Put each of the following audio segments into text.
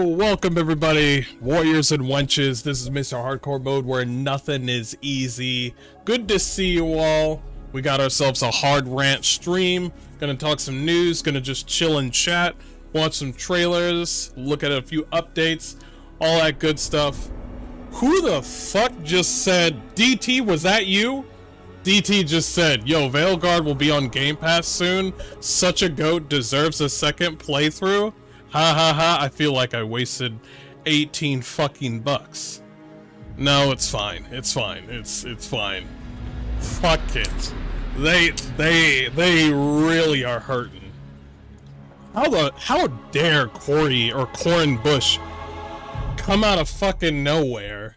Welcome everybody, warriors and wenches. This is Mr. Hardcore Mode where nothing is easy. Good to see you all. We got ourselves a hard rant stream. Gonna talk some news, gonna just chill and chat, watch some trailers, look at a few updates, all that good stuff. Who the fuck just said, DT, was that you? DT just said, yo, Veilguard will be on Game Pass soon. Such a goat, deserves a second playthrough. Ha ha ha, I feel like I wasted 18 fucking bucks. No, it's fine. It's fine. It's fine. Fuck it. They really are hurting. How dare Corey or Corin Bush come out of fucking nowhere,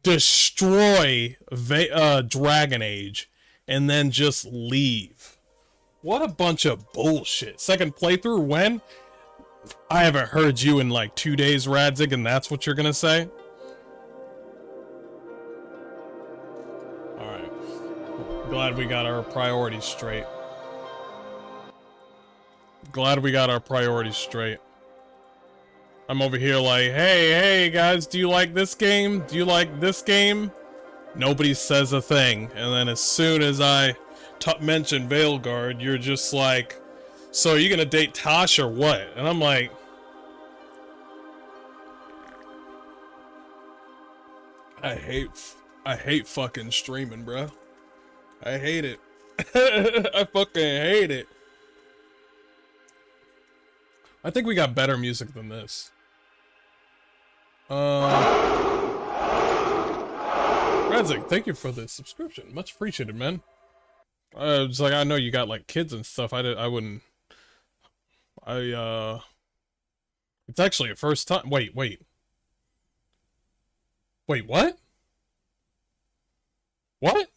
destroy Dragon Age, and then just leave? What a bunch of bullshit. Second playthrough when? I haven't heard you in like 2 days, Radzig, and that's what you're gonna say? Alright. Glad we got our priorities straight. Glad we got our priorities straight. I'm over here like, hey guys, do you like this game? Do you like this game? Nobody says a thing. And then as soon as I mention Veilguard, you're just like, so are you gonna date Tosh or what? And I'm like, I hate fucking streaming, bro. I hate it. I fucking hate it. I think we got better music than this. Radzik, thank you for the subscription. Much appreciated, man. It's like, I know you got like kids and stuff. I wouldn't. It's actually a first time. Wait, what? What?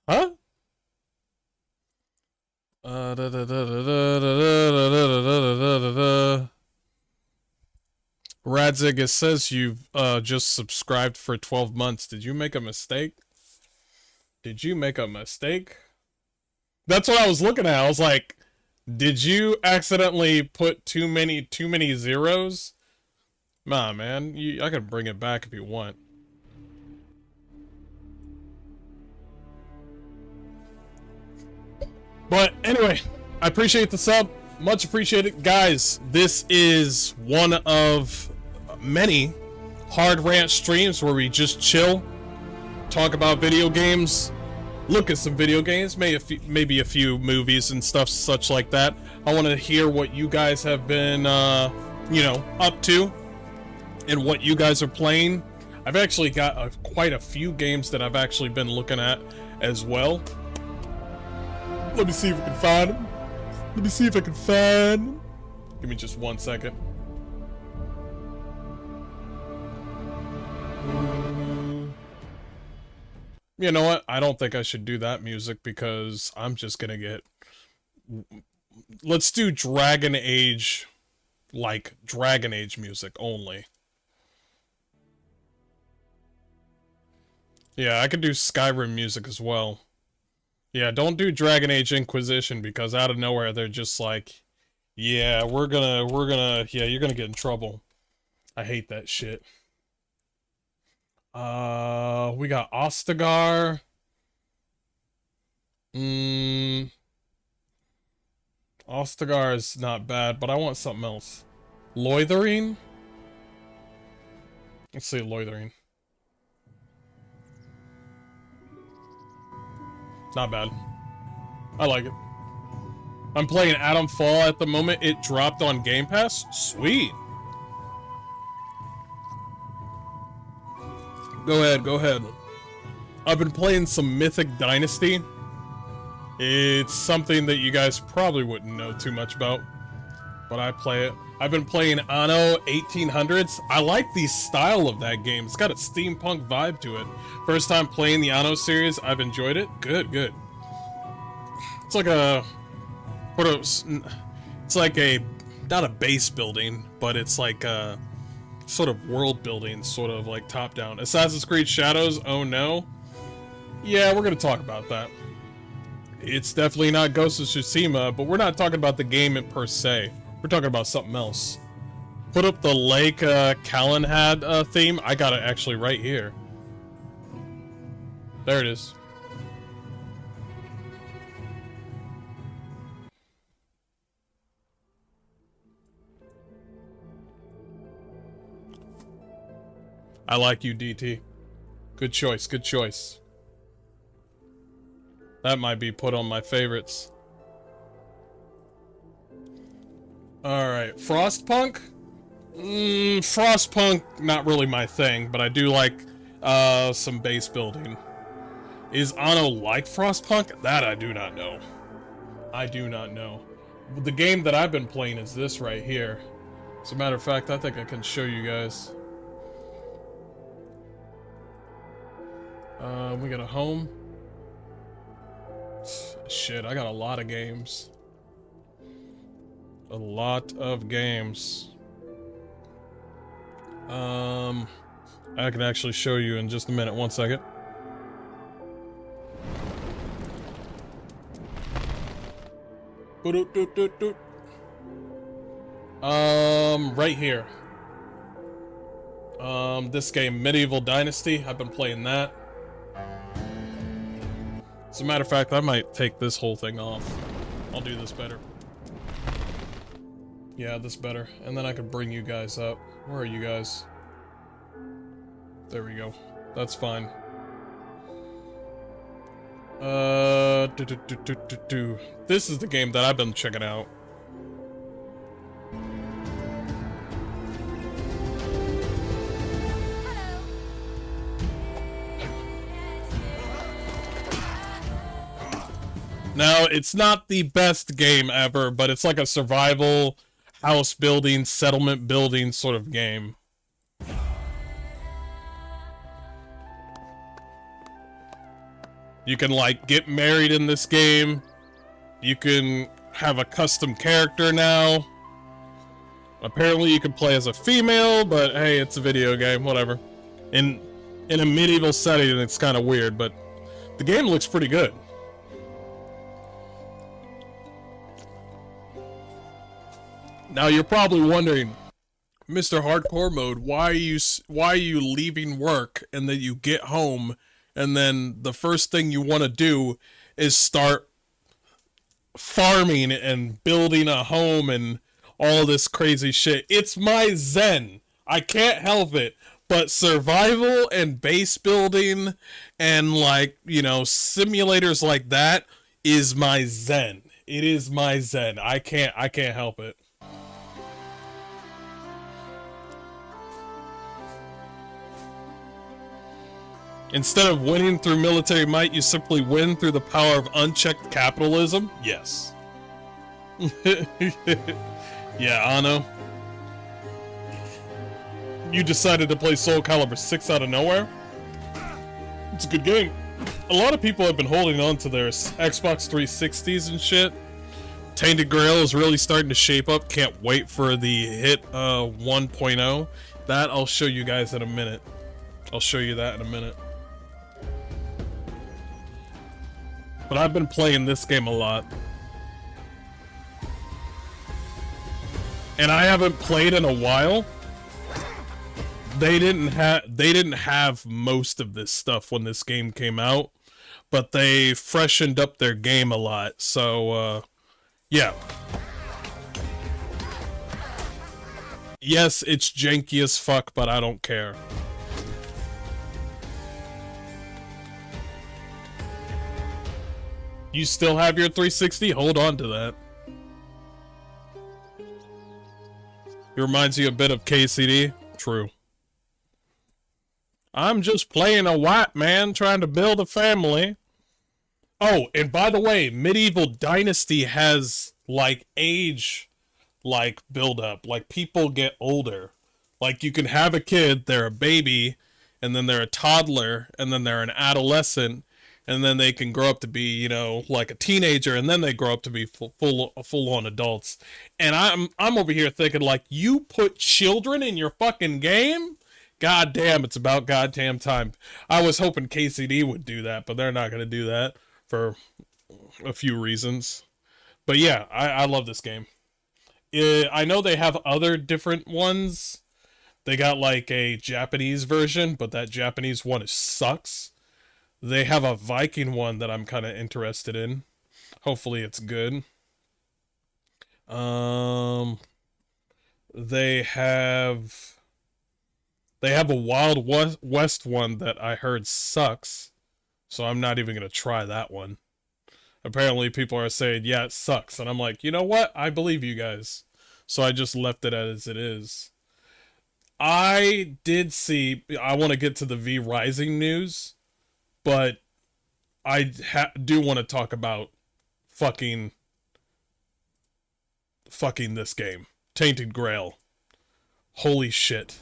Huh? Radzig, it says you've just subscribed for 12 months. Did you make a mistake? Did you make a mistake? That's what I was looking at. I was like, did you accidentally put too many zeros? Nah, man. I can bring it back if you want. But anyway, I appreciate the sub. Much appreciated. Guys, this is one of many hard rant streams where we just chill, talk about video games, look at some video games, maybe a few movies and stuff such like that. I want to hear what you guys have been, you know, up to and what you guys are playing. I've actually got quite a few games that I've actually been looking at as well. Let me see if I can find them. Let me see if I can find them. Give me just 1 second. You know what? I don't think I should do that music because I'm just gonna get... Let's do Dragon Age, like Dragon Age music only. Yeah, I could do Skyrim music as well. Yeah, don't do Dragon Age Inquisition because out of nowhere they're just like, yeah, we're gonna, yeah, you're gonna get in trouble. I hate that shit. We got Ostagar. Ostagar is not bad, but I want something else. Loithering? Let's see, Loithering. Not bad. I like it. I'm playing Atom Fall at the moment. It dropped on Game Pass. Sweet. Go ahead. I've been playing some Mythic Dynasty. It's something that you guys probably wouldn't know too much about, but I play it. I've been playing Anno 1800s. I like the style of that game. It's got a steampunk vibe to it. First time playing the Anno series, I've enjoyed it. Good. It's like a... It's like a... Not a base building, but it's like a... sort of world building, sort of like top down. Assassin's Creed Shadows, oh no. Yeah, we're gonna talk about that. It's definitely not Ghost of Tsushima, but we're not talking about the game per se. We're talking about something else. Put up the Lake Calenhad theme. I got it actually right here. There it is. I like you, DT. Good choice, good choice. That might be put on my favorites. Alright, Frostpunk? Frostpunk, not really my thing, but I do like some base building. Is Anno like Frostpunk? That I do not know. I do not know. The game that I've been playing is this right here. As a matter of fact, I think I can show you guys. We got a home. Shit, I got a lot of games. A lot of games. I can actually show you in just a minute. 1 second. Right here. This game, Medieval Dynasty. I've been playing that. As a matter of fact, I might take this whole thing off. I'll do this better. Yeah, this better. And then I could bring you guys up. Where are you guys? There we go. That's fine. This is the game that I've been checking out. Now, it's not the best game ever, but it's like a survival, house building, settlement building sort of game. You can, like, get married in this game. You can have a custom character now. Apparently you can play as a female, but hey, it's a video game, whatever. In a medieval setting, it's kind of weird, but the game looks pretty good. Now you're probably wondering, Mr. Hardcore Mode, why are you leaving work and then you get home and then the first thing you want to do is start farming and building a home and all this crazy shit? It's my zen. I can't help it. But survival and base building and, like, you know, simulators like that is my zen. It is my zen. I can't help it. Instead of winning through military might, you simply win through the power of unchecked capitalism? Yes. Yeah, Anno. You decided to play Soul Calibur 6 out of nowhere? It's a good game. A lot of people have been holding on to their Xbox 360s and shit. Tainted Grail is really starting to shape up. Can't wait for the hit 1.0. That I'll show you guys in a minute. I'll show you that in a minute. But I've been playing this game a lot. And I haven't played in a while. They didn't have most of this stuff when this game came out, but they freshened up their game a lot. So yeah. Yes, it's janky as fuck, but I don't care. You still have your 360? Hold on to that. It reminds you a bit of KCD? True. I'm just playing a white man trying to build a family. Oh, and by the way, Medieval Dynasty has, like, age, like, build up. Like, people get older. Like, you can have a kid, they're a baby, and then they're a toddler, and then they're an adolescent, and then they can grow up to be, you know, like a teenager, and then they grow up to be full-on adults. And I'm over here thinking, like, you put children in your fucking game? God damn, it's about goddamn time. I was hoping KCD would do that, but they're not going to do that for a few reasons. But yeah, I love this game. I know they have other different ones. They got like a Japanese version, but that Japanese one sucks. They have a Viking one that I'm kind of interested in. Hopefully it's good. Um, they have a Wild West one that I heard sucks, so I'm not even gonna try that one. Apparently people are saying, yeah, it sucks, and I'm like, you know what? I believe you guys. So I just left it as it is. I did see, I want to get to the V Rising news, but I do want to talk about fucking this game. Tainted Grail. Holy shit.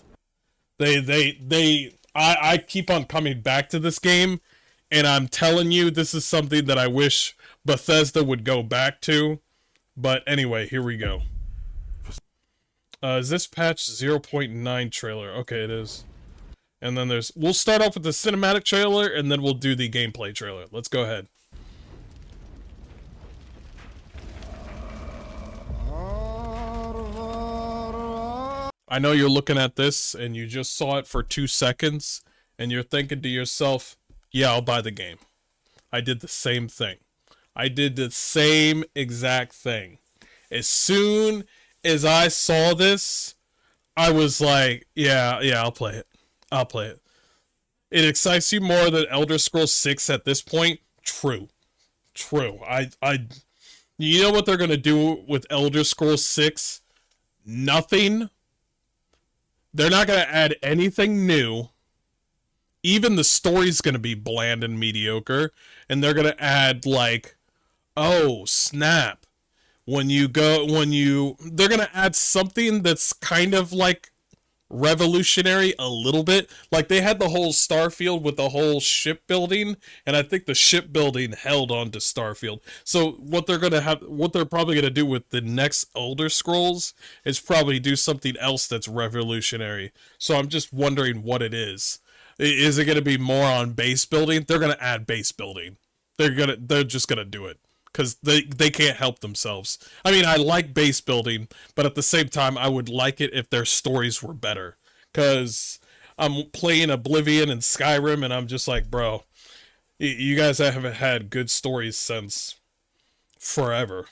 I keep on coming back to this game, and I'm telling you, this is something that I wish Bethesda would go back to. But anyway, here we go. Is this patch 0.9 trailer? Okay, it is. And then we'll start off with the cinematic trailer, and then we'll do the gameplay trailer. Let's go ahead. I know you're looking at this, and you just saw it for 2 seconds, and you're thinking to yourself, yeah, I'll buy the game. I did the same thing. I did the same exact thing. As soon as I saw this, I was like, yeah, I'll play it. I'll play it. It excites you more than Elder Scrolls 6 at this point? True. You know what they're going to do with Elder Scrolls 6? Nothing. They're not going to add anything new. Even the story's going to be bland and mediocre. And they're going to add, like, oh, snap. They're going to add something that's kind of, like, revolutionary a little bit. Like, they had the whole Starfield with the whole shipbuilding, and I think the shipbuilding held on to Starfield. So what they're probably going to do with the next Elder Scrolls is probably do something else that's revolutionary. So I'm just wondering what it is. Is it going to be more on base building? They're going to add base building. They're just going to do it. Because they can't help themselves. I mean, I like base building, but at the same time, I would like it if their stories were better. Because I'm playing Oblivion and Skyrim, and I'm just like, bro, you guys haven't had good stories since forever.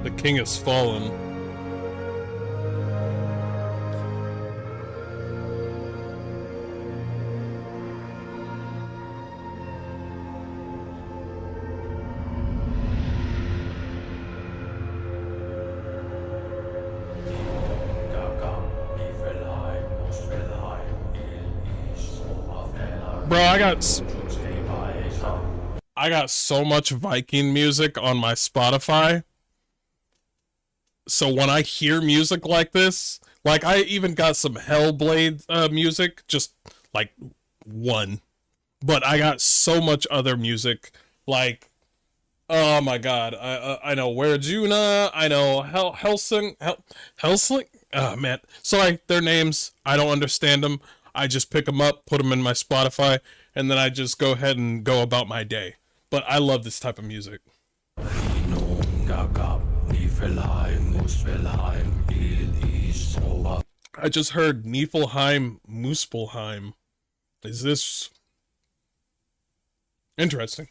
The king has fallen. Bro, I got so much Viking music on my Spotify. So when I hear music like this, like I even got some Hellblade music, just like one. But I got so much other music, like, oh my god, I know Where Juna, I know Helsing. Oh man, sorry, their names, I don't understand them. I just pick them up, put them in my Spotify, and then I just go ahead and go about my day. But I love this type of music. I just heard Niflheim, Muspelheim. Is this interesting?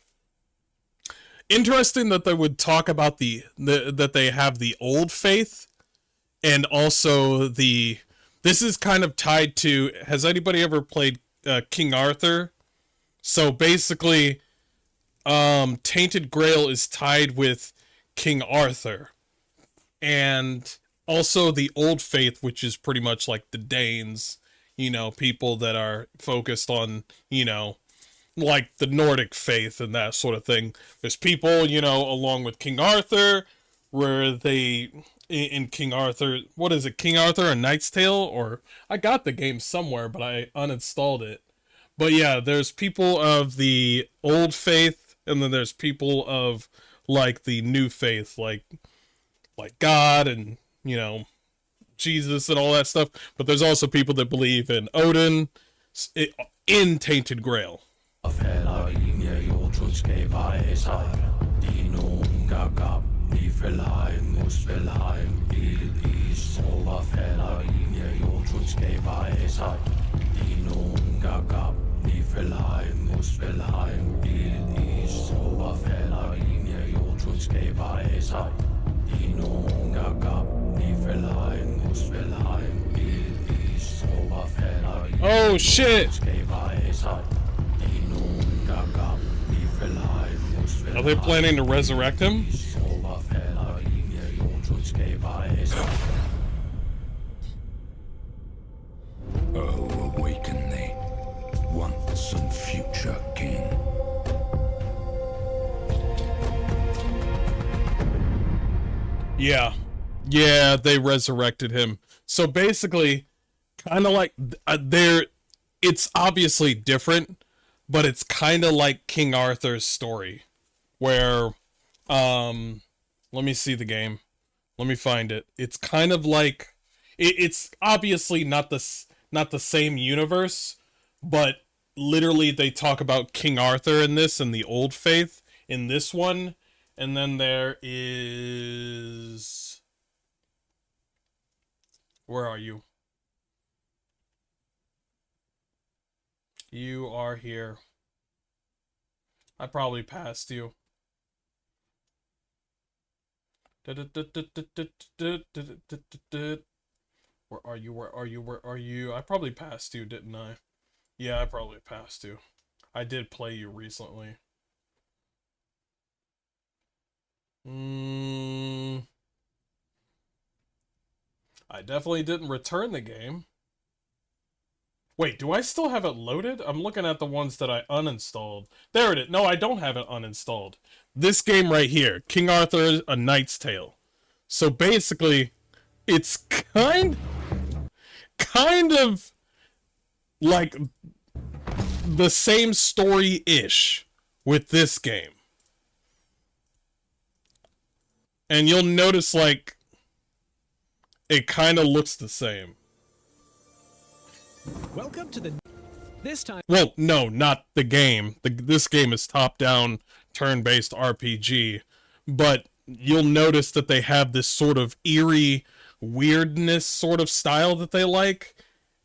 Interesting that they would talk about that they have the old faith, and also this is kind of tied to. Has anybody ever played King Arthur? So basically, Tainted Grail is tied with King Arthur, and also the Old Faith, which is pretty much like the Danes, you know, people that are focused on, you know, like the Nordic faith and that sort of thing. There's people, you know, along with King Arthur, where they, in King Arthur, what is it, King Arthur, A Knight's Tale? Or, I got the game somewhere, but I uninstalled it. But yeah, there's people of the Old Faith, and then there's people of, like, the New Faith, like God and, you know, Jesus and all that stuff. But there's also people that believe in Odin in Tainted Grail. Oh shit! Are they planning to resurrect him? Oh, awaken thee, once and future king. Yeah, they resurrected him. So basically, kind of like it's obviously different, but it's kind of like King Arthur's story, where, let me see the game. Let me find it. It's kind of like, it's obviously not the same universe, but literally they talk about King Arthur in this and the Old Faith in this one, and then there is, where are you? You are here. I probably passed you. Where are you? Where are you? Where are you? I probably passed you, didn't I? Yeah, I probably passed you. I did play you recently. I definitely didn't return the game. Wait, do I still have it loaded? I'm looking at the ones that I uninstalled. There it is. No, I don't have it uninstalled. This game right here, King Arthur, A Knight's Tale. So basically, it's kind of like the same story-ish with this game. And you'll notice, like, it kind of looks the same. Welcome to the this time. Well, no, not the game. This game is top-down, turn-based RPG, but you'll notice that they have this sort of eerie weirdness sort of style that they like,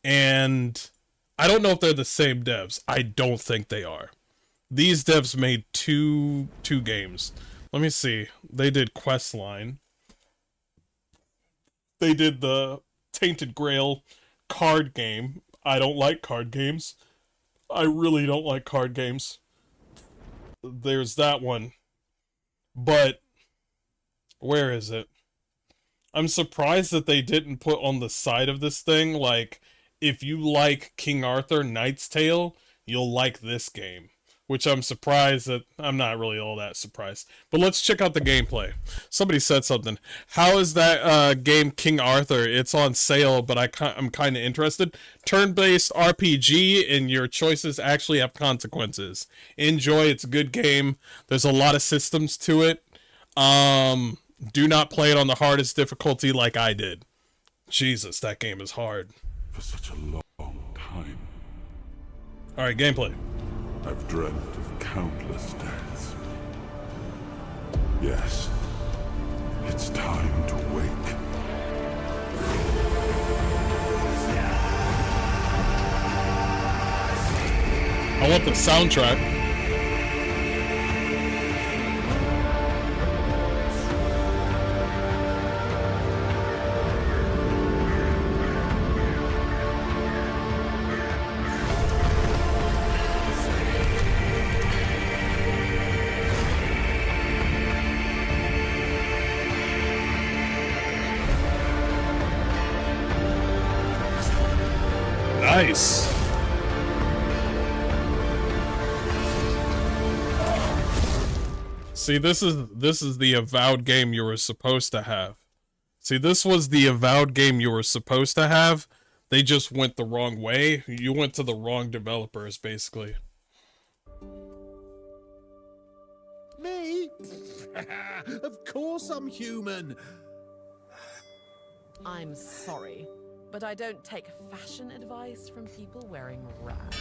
and I don't know if they're the same devs. I don't think they are. These devs made two games. Let me see. They did Questline. They did the Tainted Grail card game. I don't like card games. I really don't like card games. There's that one. But where is it? I'm surprised that they didn't put on the side of this thing, like, if you like King Arthur Knight's Tale, you'll like this game. Which I'm surprised that, I'm not really all that surprised. But let's check out the gameplay. Somebody said something. How is that game King Arthur? It's on sale, but I'm kind of interested. Turn-based RPG, and your choices actually have consequences. Enjoy, it's a good game. There's a lot of systems to it. Do not play it on the hardest difficulty like I did. Jesus, that game is hard. For such a long time, Alright, gameplay. I've dreamt of countless deaths. Yes, it's time to wake. I want the soundtrack. Nice. See, this is the avowed game you were supposed to have. See, this was the avowed game you were supposed to have. They just went the wrong way. You went to the wrong developers, basically. Me? Of course I'm human. I'm sorry, but I don't take fashion advice from people wearing rags.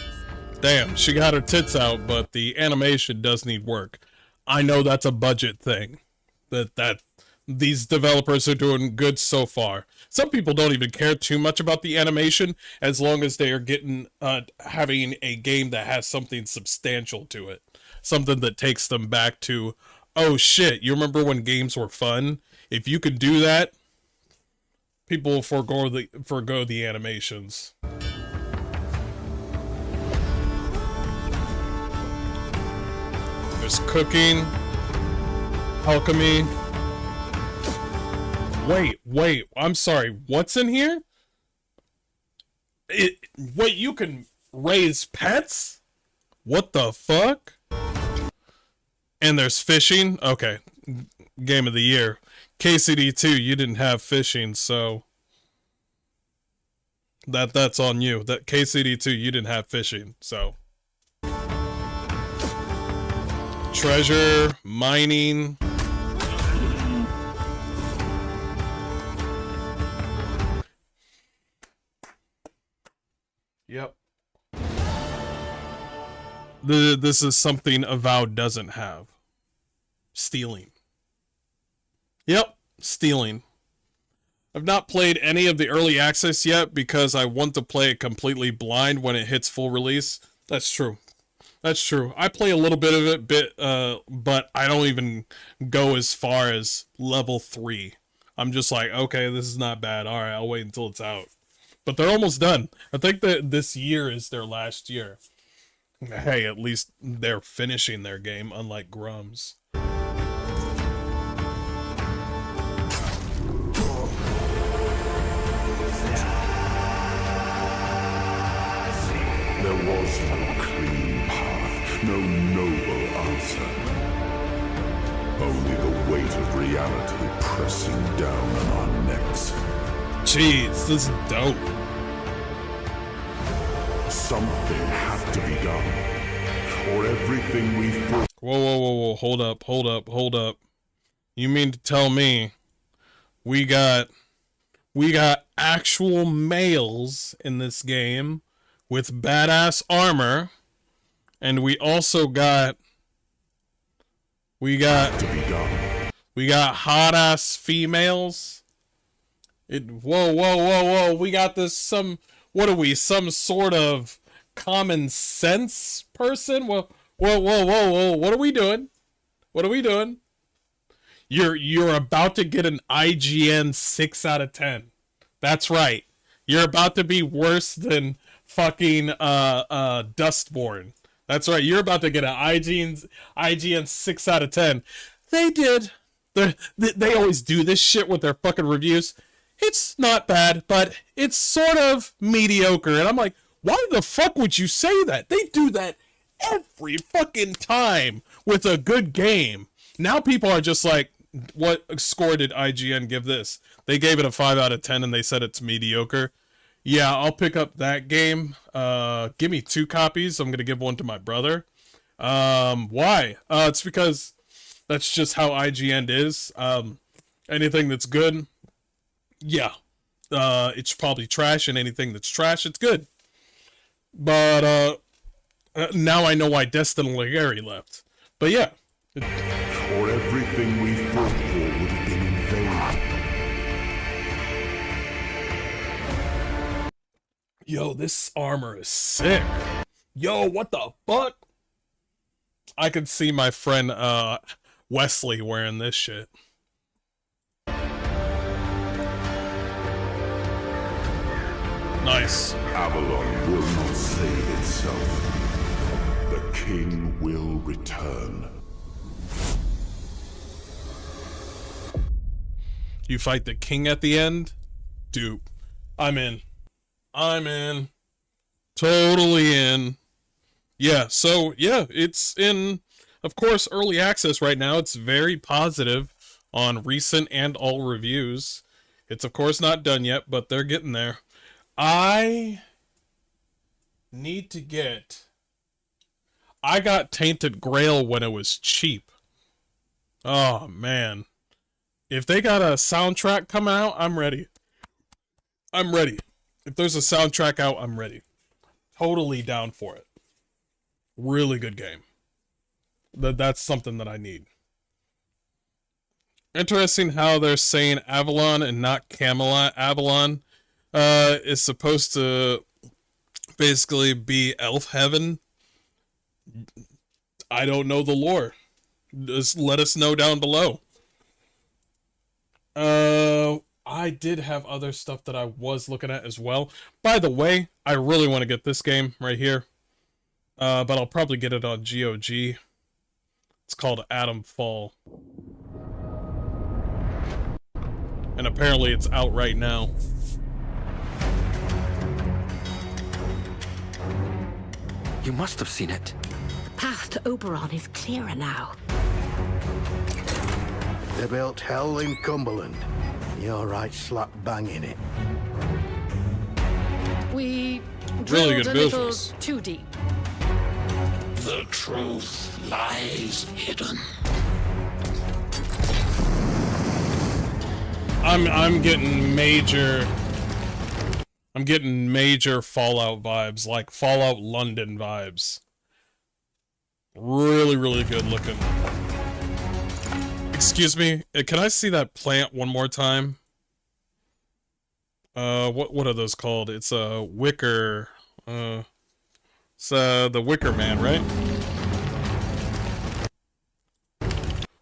Damn, she got her tits out, but the animation does need work. I know that's a budget thing. That these developers are doing good so far. Some people don't even care too much about the animation as long as they are getting having a game that has something substantial to it. Something that takes them back to, oh shit, you remember when games were fun? If you could do that, people will forgo the animations. There's cooking, alchemy. Wait, I'm sorry, what's in here? Wait, you can raise pets? What the fuck? And there's fishing? Okay, game of the year. KCD2, you didn't have fishing, so that's on you. That KCD2, you didn't have fishing, so. Treasure, mining. Yep. This is something Avowed doesn't have. Stealing. Yep, stealing. I've not played any of the early access yet because I want to play it completely blind when it hits full release. That's true. That's true. I play a little bit of it, but I don't even go as far as level 3. I'm just like, okay, this is not bad. All right, I'll wait until it's out. But they're almost done. I think that this year is their last year. Hey, at least they're finishing their game, unlike Grum's. There was no clean path, no noble answer. Only the weight of reality pressing down on our necks. Jeez, this is dope. Something had to be done, or everything we thought. Whoa, hold up. You mean to tell me we got actual males in this game with badass armor, and we also got hot ass females? Whoa, we got this what are we, some sort of common sense person? Whoa, what are we doing? You're about to get an IGN 6 out of 10. That's right. You're about to be worse than fucking Dustborn. That's right. You're about to get an IGN 6 out of 10. They always do this shit with their fucking reviews. It's not bad, but it's sort of mediocre. And I'm like, why the fuck would you say that? They do that every fucking time with a good game. Now people are just like, what score did IGN give this? They gave it a 5 out of 10 and they said it's mediocre. Yeah, I'll pick up that game. Give me 2 copies. I'm going to give one to my brother. Why? It's because that's just how IGN is. Anything that's good, yeah, it's probably trash, and anything that's trash, it's good. But now I know why Destin Legary left. But yeah. Or everything we fought for would have been in vain. Yo, this armor is sick. Yo, what the fuck? I could see my friend Wesley wearing this shit. Nice. Avalon will not save itself. The king will return. You fight the king at the end? Dupe. I'm in. Totally in. Yeah, so, yeah, it's in, of course, early access right now. It's very positive on recent and all reviews. It's, of course, not done yet, but they're getting there. I need to get... I got Tainted Grail when it was cheap. Oh, man. If they got a soundtrack come out, I'm ready. I'm ready. If there's a soundtrack out, I'm ready. Totally down for it. Really good game. That's something that I need. Interesting how they're saying Avalon and not Camelot. Avalon is supposed to basically be elf heaven. I don't know the lore. Just let us know down below. I did have other stuff that I was looking at as well. By the way, I really want to get this game right here. But I'll probably get it on GOG. It's called Atom Fall. And apparently it's out right now. You must have seen it. The path to Oberon is clearer now. They built hell in Cumberland. You're right slap bang in it. We Really drilled good a little visuals. too deep. The truth lies hidden. I'm getting major Fallout vibes, like Fallout London vibes. Really, really good looking. Excuse me, can I see that plant one more time? What are those called? It's a wicker. It's the Wicker Man, right?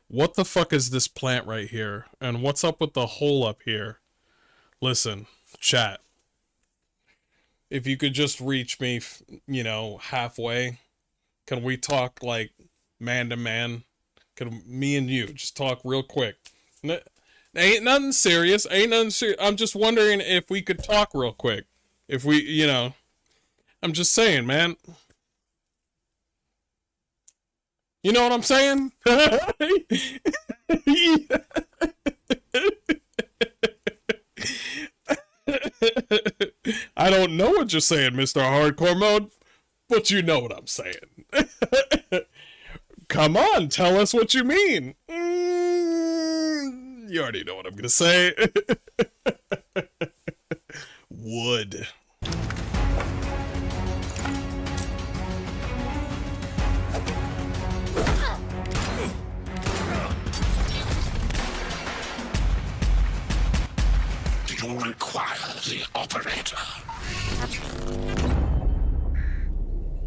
What the fuck is this plant right here? And what's up with the hole up here? Listen, chat. If you could just reach me, you know, halfway, can we talk like man to man? Can me and you just talk real quick? Ain't nothing serious. Ain't nothing serious. I'm just wondering if we could talk real quick. If we, you know, I'm just saying, man. You know what I'm saying? I don't know what you're saying, Mr. Hardcore Mode, but you know what I'm saying. Come on, tell us what you mean. You already know what I'm gonna say. Wood. You require the operator.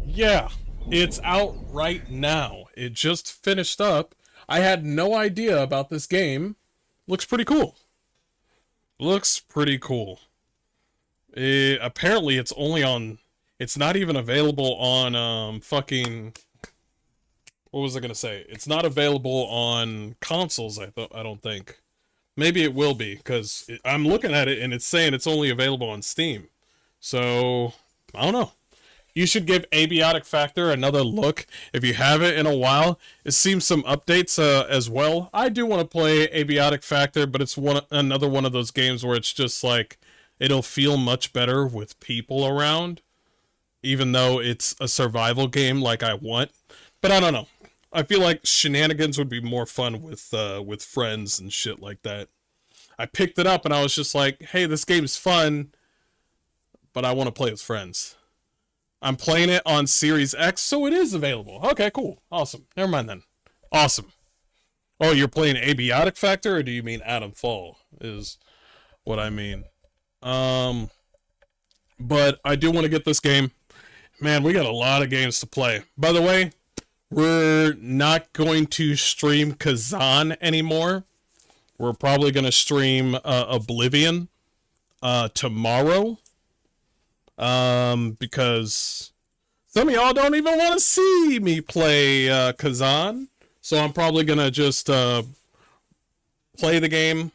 Yeah, it's out right now. It just finished up. I had no idea about this game. Looks pretty cool. Looks pretty cool. Apparently it's only on... It's not even available on, fucking... What was I gonna say? It's not available on consoles, I don't think. Maybe it will be, because I'm looking at it and it's saying it's only available on Steam. So, I don't know. You should give Abiotic Factor another look if you haven't in a while. It seems some updates as well. I do want to play Abiotic Factor, but it's another one of those games where it's just like, it'll feel much better with people around, even though it's a survival game like I want. But I don't know. I feel like shenanigans would be more fun with friends and shit like that. I picked it up and I was just like, hey, this game's fun, but I want to play with friends. I'm playing it on Series X, so it is available. Okay, cool. Awesome. Never mind then. Awesome. Oh, you're playing Abiotic Factor, or do you mean Atom Fall, is what I mean. But I do want to get this game. Man, we got a lot of games to play. By the way, we're not going to stream Kazan anymore. We're probably going to stream Oblivion tomorrow. Because some of y'all don't even want to see me play Kazan. So I'm probably going to just play the game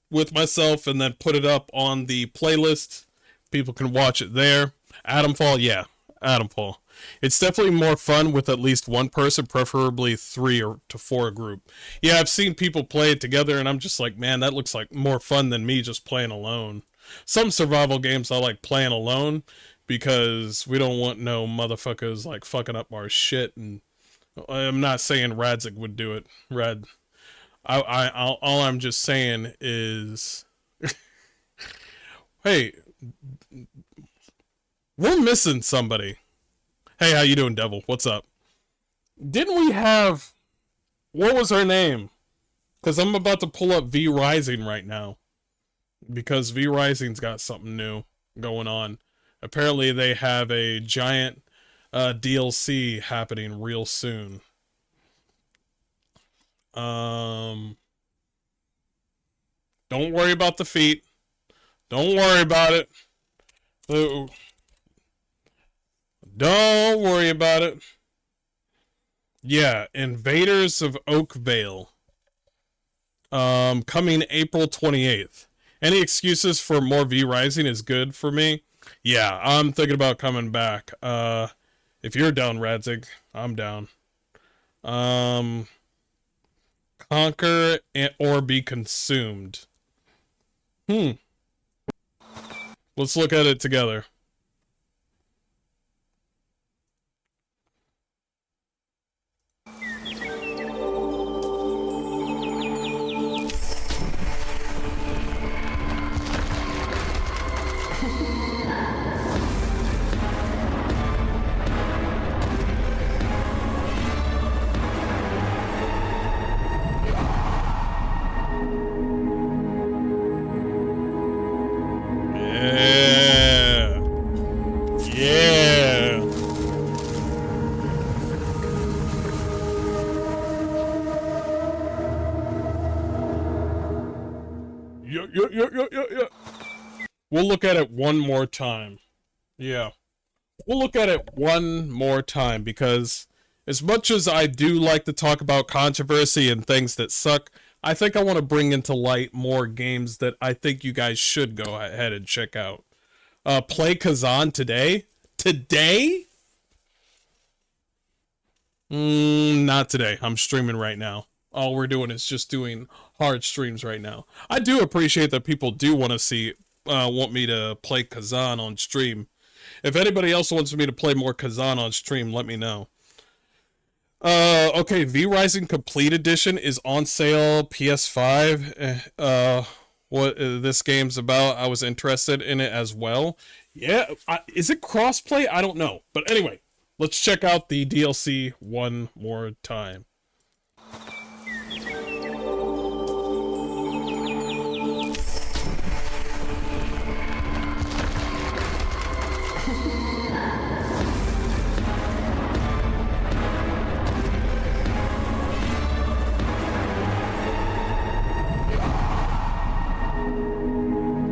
with myself and then put it up on the playlist. People can watch it there. Atomfall, yeah. Adam Paul. It's definitely more fun with at least one person, preferably 3 or to 4 group. Yeah, I've seen people play it together, and I'm just like, man, that looks like more fun than me just playing alone. Some survival games I like playing alone because we don't want no motherfuckers like fucking up our shit. And I'm not saying Radzig would do it. All I'm just saying is, hey, we're missing somebody. Hey, how you doing, Devil? What's up? Didn't we have... What was her name? Because I'm about to pull up V Rising right now. Because V Rising's got something new going on. Apparently they have a giant DLC happening real soon. Don't worry about the feet. Don't worry about it. Ooh. Don't worry about it. Yeah, Invaders of Oakvale. Coming April 28th. Any excuses for more V Rising is good for me. Yeah, I'm thinking about coming back. If you're down, Radzig, I'm down. Conquer or be consumed. Let's look at it together. Yeah. We'll look at it one more time. Yeah. We'll look at it one more time because as much as I do like to talk about controversy and things that suck, I think I want to bring into light more games that I think you guys should go ahead and check out. Play Kazan today? Today? Not today. I'm streaming right now. All we're doing is just doing hard streams right now. I do appreciate that people do want to see, want me to play Kazan on stream. If anybody else wants me to play more Kazan on stream, let me know. Okay, V Rising Complete Edition is on sale PS5. What this game's about, I was interested in it as well. Yeah, is it crossplay? I don't know. But anyway, let's check out the DLC one more time.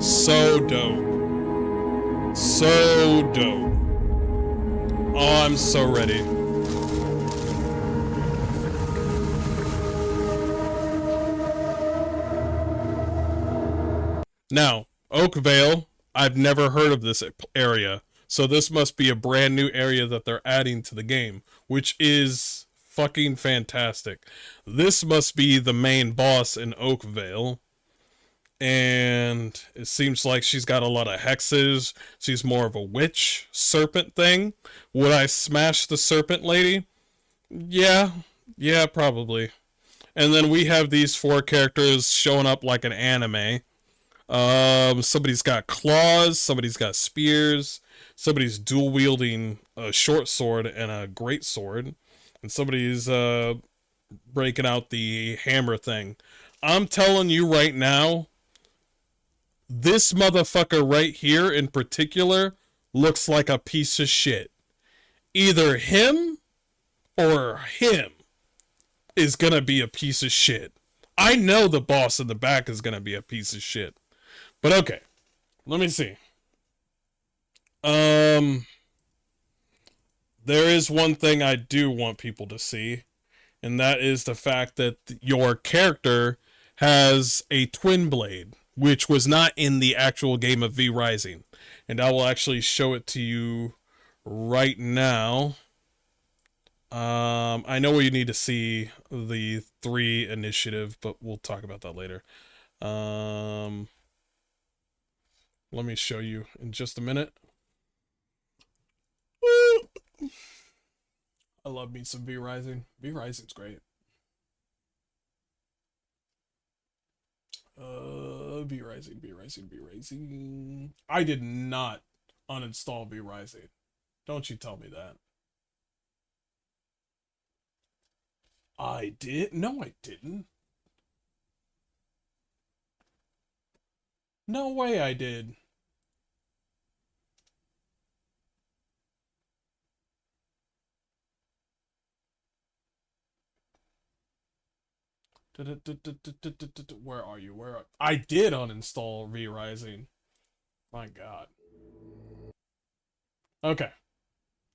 So dope. So dope. Oh, I'm so ready. Now, Oakvale, I've never heard of this area. So this must be a brand new area that they're adding to the game, which is fucking fantastic. This must be the main boss in Oakvale. And it seems like she's got a lot of hexes. She's more of a witch serpent thing. Would I smash the serpent lady? Yeah, probably. And then we have these 4 characters showing up like an anime. Somebody's got claws, somebody's got spears, somebody's dual wielding a short sword and a great sword, and somebody's breaking out the hammer thing. I'm telling you right now, this motherfucker right here in particular looks like a piece of shit. Either him or him is gonna be a piece of shit. I know the boss in the back is gonna be a piece of shit. But okay, let me see. There is one thing I do want people to see, and that is the fact that your character has a twin blade, which was not in the actual game of V Rising. And I will actually show it to you right now. I know we need to see the 3 initiative, but we'll talk about that later. Let me show you in just a minute. I love me some V Rising. V Rising's great. V Rising, V Rising, V Rising. I did not uninstall V Rising. Don't you tell me that. I did? No, I didn't. No way I did. Where are you? Where are... I did uninstall V Rising. My God. Okay.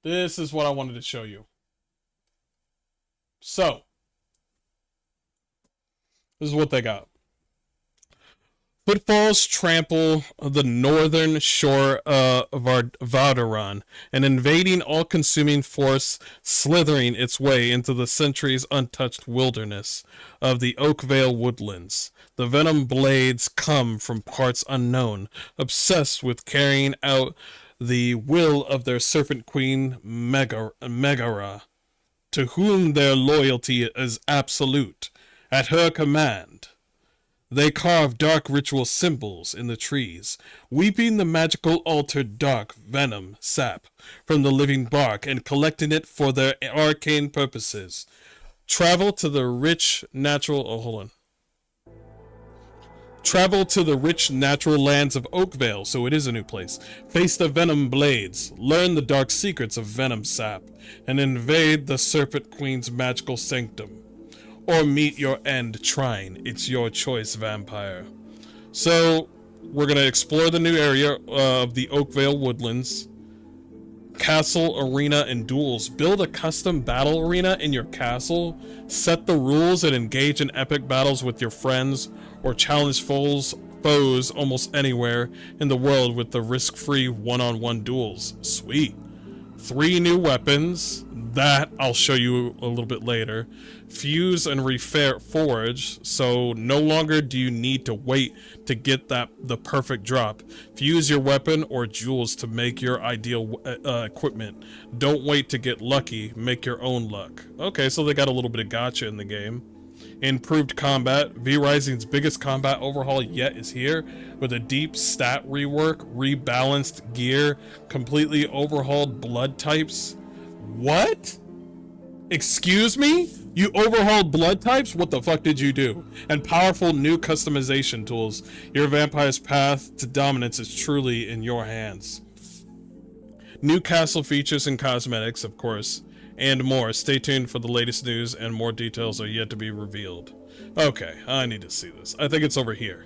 This is what I wanted to show you. So, this is what they got. Footfalls trample the northern shore of Vardaran, an invading, all-consuming force slithering its way into the centuries untouched wilderness of the Oakvale woodlands. The venom blades come from parts unknown, obsessed with carrying out the will of their serpent queen Megara, to whom their loyalty is absolute. At her command, they carve dark ritual symbols in the trees, weeping the magical altered dark venom sap from the living bark and collecting it for their arcane purposes. Travel to the rich natural lands of Oakvale, so it is a new place. Face the venom blades, learn the dark secrets of venom sap, and invade the Serpent Queen's magical sanctum. Or meet your end trying. It's your choice, vampire. So, we're going to explore the new area of the Oakvale Woodlands. Castle, arena, and duels. Build a custom battle arena in your castle. Set the rules and engage in epic battles with your friends. Or challenge foes almost anywhere in the world with the risk-free one-on-one duels. Sweet. 3 new weapons. That I'll show you a little bit later. Fuse and reforge, so no longer do you need to wait to get the perfect drop. Fuse your weapon or jewels to make your ideal equipment. Don't wait to get lucky, make your own luck. Okay, so they got a little bit of gacha in the game. Improved combat. V Rising's biggest combat overhaul yet is here, with a deep stat rework, rebalanced gear, completely overhauled blood types. What? Excuse me? You overhauled blood types? What the fuck did you do? And powerful new customization tools. Your vampire's path to dominance is truly in your hands. New castle features and cosmetics, of course, and more. Stay tuned for the latest news, and more details are yet to be revealed. Okay, I need to see this. I think it's over here.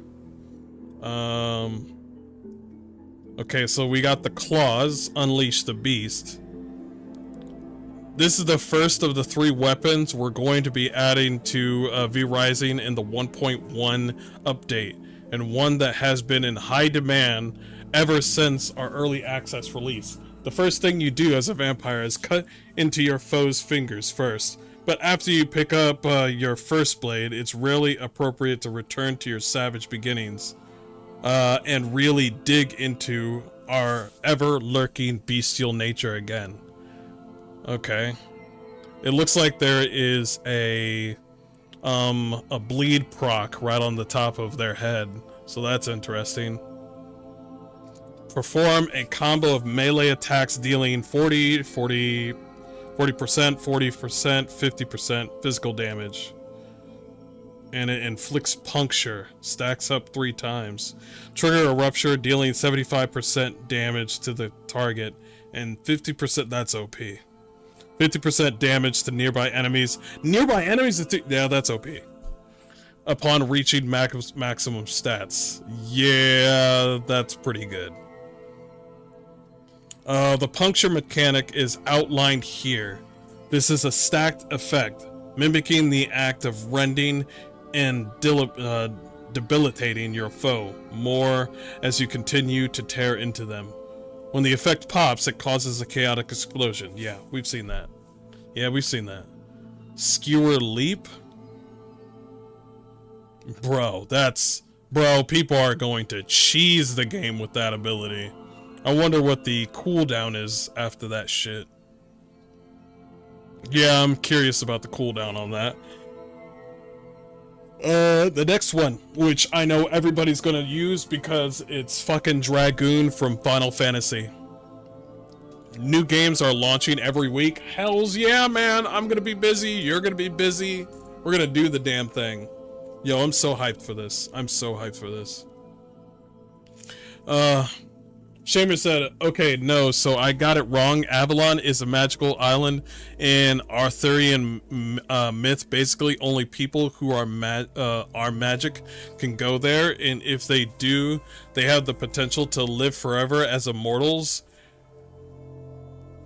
Okay, so we got the claws, unleash the beast. This is the first of the 3 weapons we're going to be adding to V Rising in the 1.1 update, and one that has been in high demand ever since our early access release. The first thing you do as a vampire is cut into your foe's fingers first, but after you pick up your first blade, it's really appropriate to return to your savage beginnings and really dig into our ever-lurking bestial nature again. Okay. It looks like there is a bleed proc right on the top of their head, so that's interesting. Perform a combo of melee attacks dealing 40%, 50% physical damage. And it inflicts puncture, stacks up 3 times. Trigger a rupture, dealing 75% damage to the target, and 50%, that's OP. 50% damage to nearby enemies. Nearby enemies? Yeah, that's OP. Upon reaching maximum stats. Yeah, that's pretty good. The puncture mechanic is outlined here. This is a stacked effect, mimicking the act of rending and debilitating your foe more as you continue to tear into them. When the effect pops, it causes a chaotic explosion. Yeah, we've seen that. Yeah, we've seen that. Skewer leap? Bro, bro, people are going to cheese the game with that ability. I wonder what the cooldown is after that shit. Yeah, I'm curious about the cooldown on that. The next one, which I know everybody's gonna use because it's fucking Dragoon from Final Fantasy. New games are launching every week. Hells yeah, man. I'm gonna be busy. You're gonna be busy. We're gonna do the damn thing. Yo, I'm so hyped for this. I'm so hyped for this. Shamer said, okay, no, so I got it wrong. Avalon is a magical island in Arthurian myth. Basically, only people who are magic can go there, and if they do, they have the potential to live forever as immortals.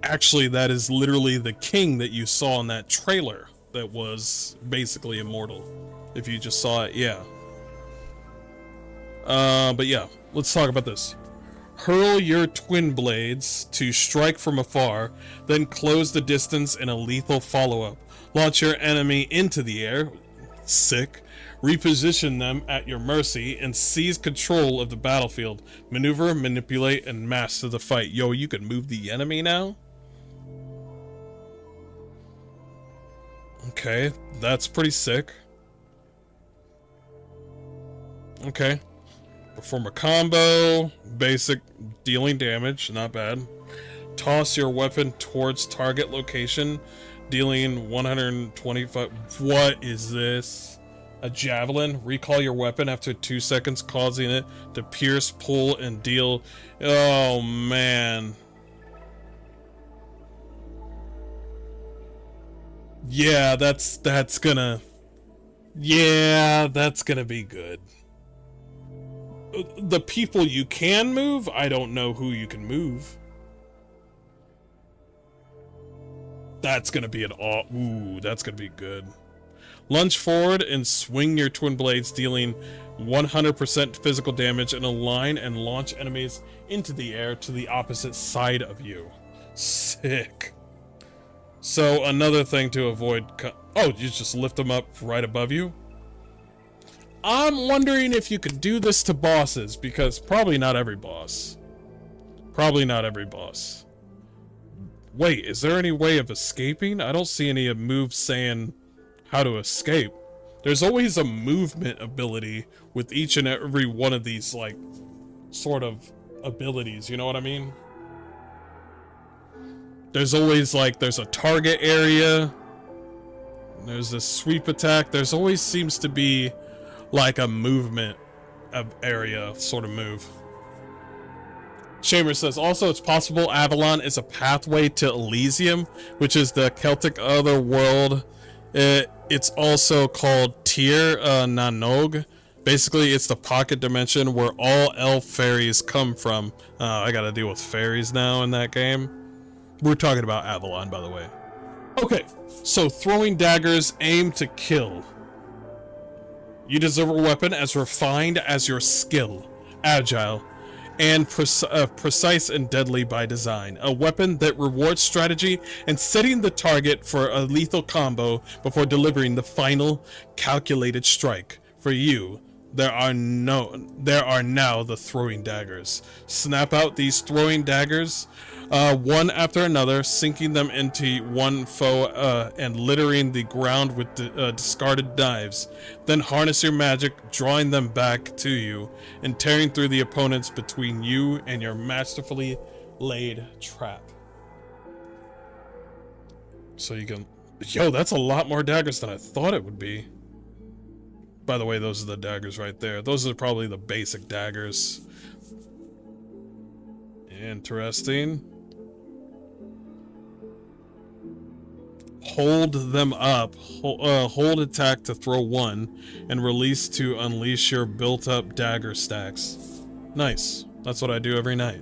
Actually, that is literally the king that you saw in that trailer that was basically immortal. If you just saw it, yeah. But yeah, let's talk about this. Hurl your twin blades to strike from afar, then close the distance in a lethal follow-up. Launch your enemy into the air, sick, reposition them at your mercy, and seize control of the battlefield. Maneuver, manipulate, and master the fight. Yo, you can move the enemy now? Okay, that's pretty sick. Okay. Perform a combo, basic dealing damage, not bad. Toss your weapon towards target location, dealing 125. What is this? A javelin. Recall your weapon after 2 seconds, causing it to pierce, pull, and deal. Oh man. Yeah, that's gonna be good. The people you can move, I don't know who you can move. That's gonna be that's gonna be good. Lunge forward and swing your twin blades, dealing 100% physical damage in a line, and launch enemies into the air to the opposite side of you. Sick. So another thing to avoid. Oh, you just lift them up right above you? I'm wondering if you could do this to bosses, because probably not every boss. Probably not every boss. Wait, is there any way of escaping? I don't see any moves saying how to escape. There's always a movement ability with each and every one of these, like, sort of abilities, you know what I mean? There's always, like, there's a target area. There's a sweep attack. There's always seems to be like a movement area sort of move. Chambers says, also it's possible Avalon is a pathway to Elysium, which is the Celtic otherworld. It's also called Tir Nanog. Basically, it's the pocket dimension where all elf fairies come from. I gotta deal with fairies now in that game. We're talking about Avalon, by the way. Okay, so throwing daggers aim to kill. You deserve a weapon as refined as your skill, agile, and precise and deadly by design. A weapon that rewards strategy and setting the target for a lethal combo before delivering the final calculated strike. For you, there are now the throwing daggers. Snap out these throwing daggers, one after another, sinking them into one foe and littering the ground with discarded knives. Then harness your magic, drawing them back to you and tearing through the opponents between you and your masterfully laid trap. So you can... Yo, that's a lot more daggers than I thought it would be. By the way, those are the daggers right there. Those are probably the basic daggers. Interesting. Hold them up. Hold attack to throw one, and release to unleash your built-up dagger stacks. Nice. That's what I do every night.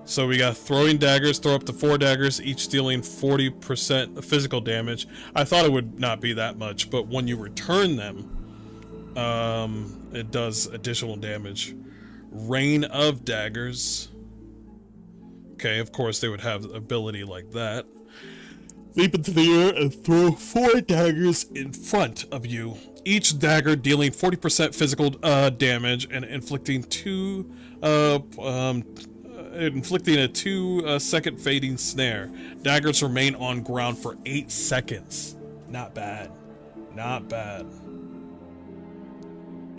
So we got throwing daggers, throw up to 4 daggers, each dealing 40% physical damage. I thought it would not be that much, but when you return them, it does additional damage. Rain of daggers. Okay, of course they would have an ability like that. Leap into the air and throw 4 daggers in front of you. Each dagger dealing 40% physical damage and inflicting a 2-second fading snare. Daggers remain on ground for 8 seconds. Not bad. Not bad.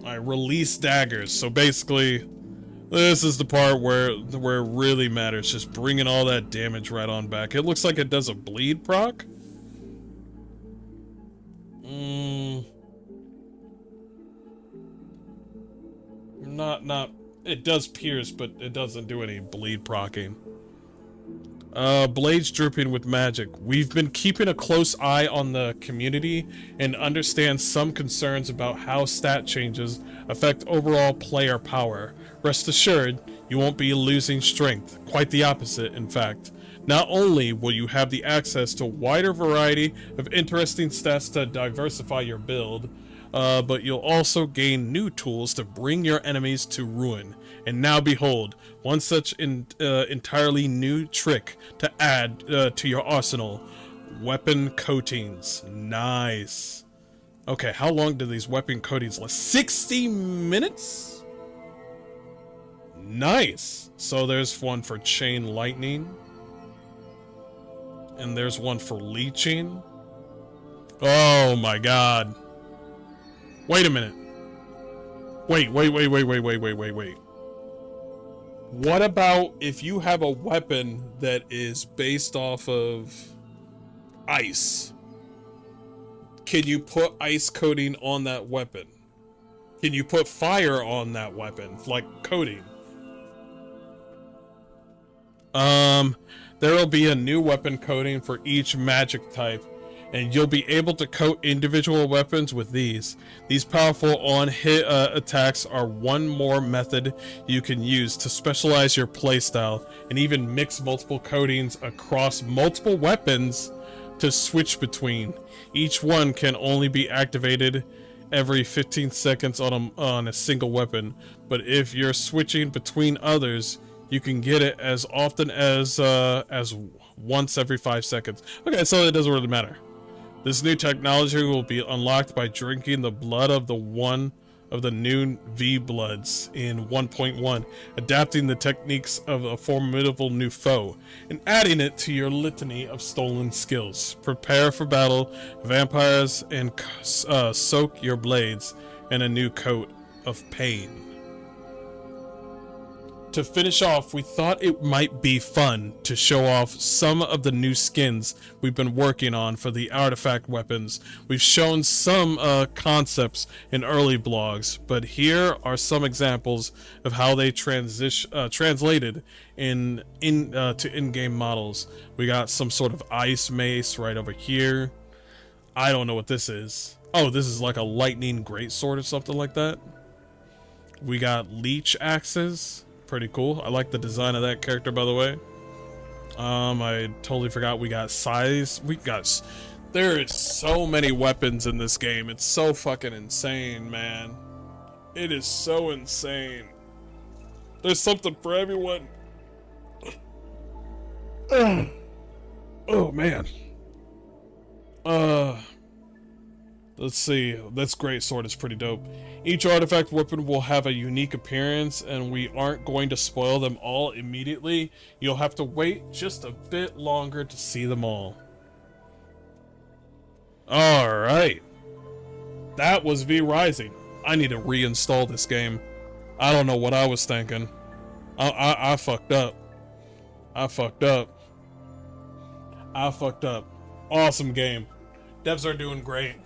Alright, release daggers. So basically, this is the part where it really matters. Just bringing all that damage right on back. It looks like it does a bleed proc. Not. It does pierce, but it doesn't do any bleed procking. Blades dripping with magic. We've been keeping a close eye on the community and understand some concerns about how stat changes affect overall player power. Rest assured, you won't be losing strength. Quite the opposite, in fact. Not only will you have the access to a wider variety of interesting stats to diversify your build, but you'll also gain new tools to bring your enemies to ruin. And now behold, one such entirely new trick to add to your arsenal. Weapon coatings. Nice. Okay, how long do these weapon coatings last? 60 minutes? Nice. So there's one for chain lightning. And there's one for leeching. Oh my god. Wait a minute. Wait. What about if you have a weapon that is based off of ice? Can you put ice coating on that weapon? Can you put fire on that weapon, like coating? There will be a new weapon coating for each magic type, and you'll be able to coat individual weapons with these. These powerful on-hit attacks are one more method you can use to specialize your playstyle, and even mix multiple coatings across multiple weapons to switch between. Each one can only be activated every 15 seconds on a single weapon, but if you're switching between others, you can get it as often as once every 5 seconds. Okay, so it doesn't really matter. This new technology will be unlocked by drinking the blood of the new V-Bloods in 1.1, adapting the techniques of a formidable new foe, and adding it to your litany of stolen skills. Prepare for battle, vampires, and soak your blades in a new coat of pain. To finish off, we thought it might be fun to show off some of the new skins we've been working on for the artifact weapons. We've shown some concepts in early blogs, but here are some examples of how they translated to in-game models. We got some sort of ice mace right over here. I don't know what this is. Oh, this is like a lightning greatsword or something like that. We got leech axes. Pretty cool. I like the design of that character, by the way. I totally forgot we got size. There is so many weapons in this game. It's so fucking insane, man. It is so insane. There's something for everyone. Oh, man. Let's see. This greatsword is pretty dope. Each artifact weapon will have a unique appearance, and we aren't going to spoil them all immediately. You'll have to wait just a bit longer to see them all. Alright. That was V Rising. I need to reinstall this game. I don't know what I was thinking. I fucked up. I fucked up. Awesome game. Devs are doing great.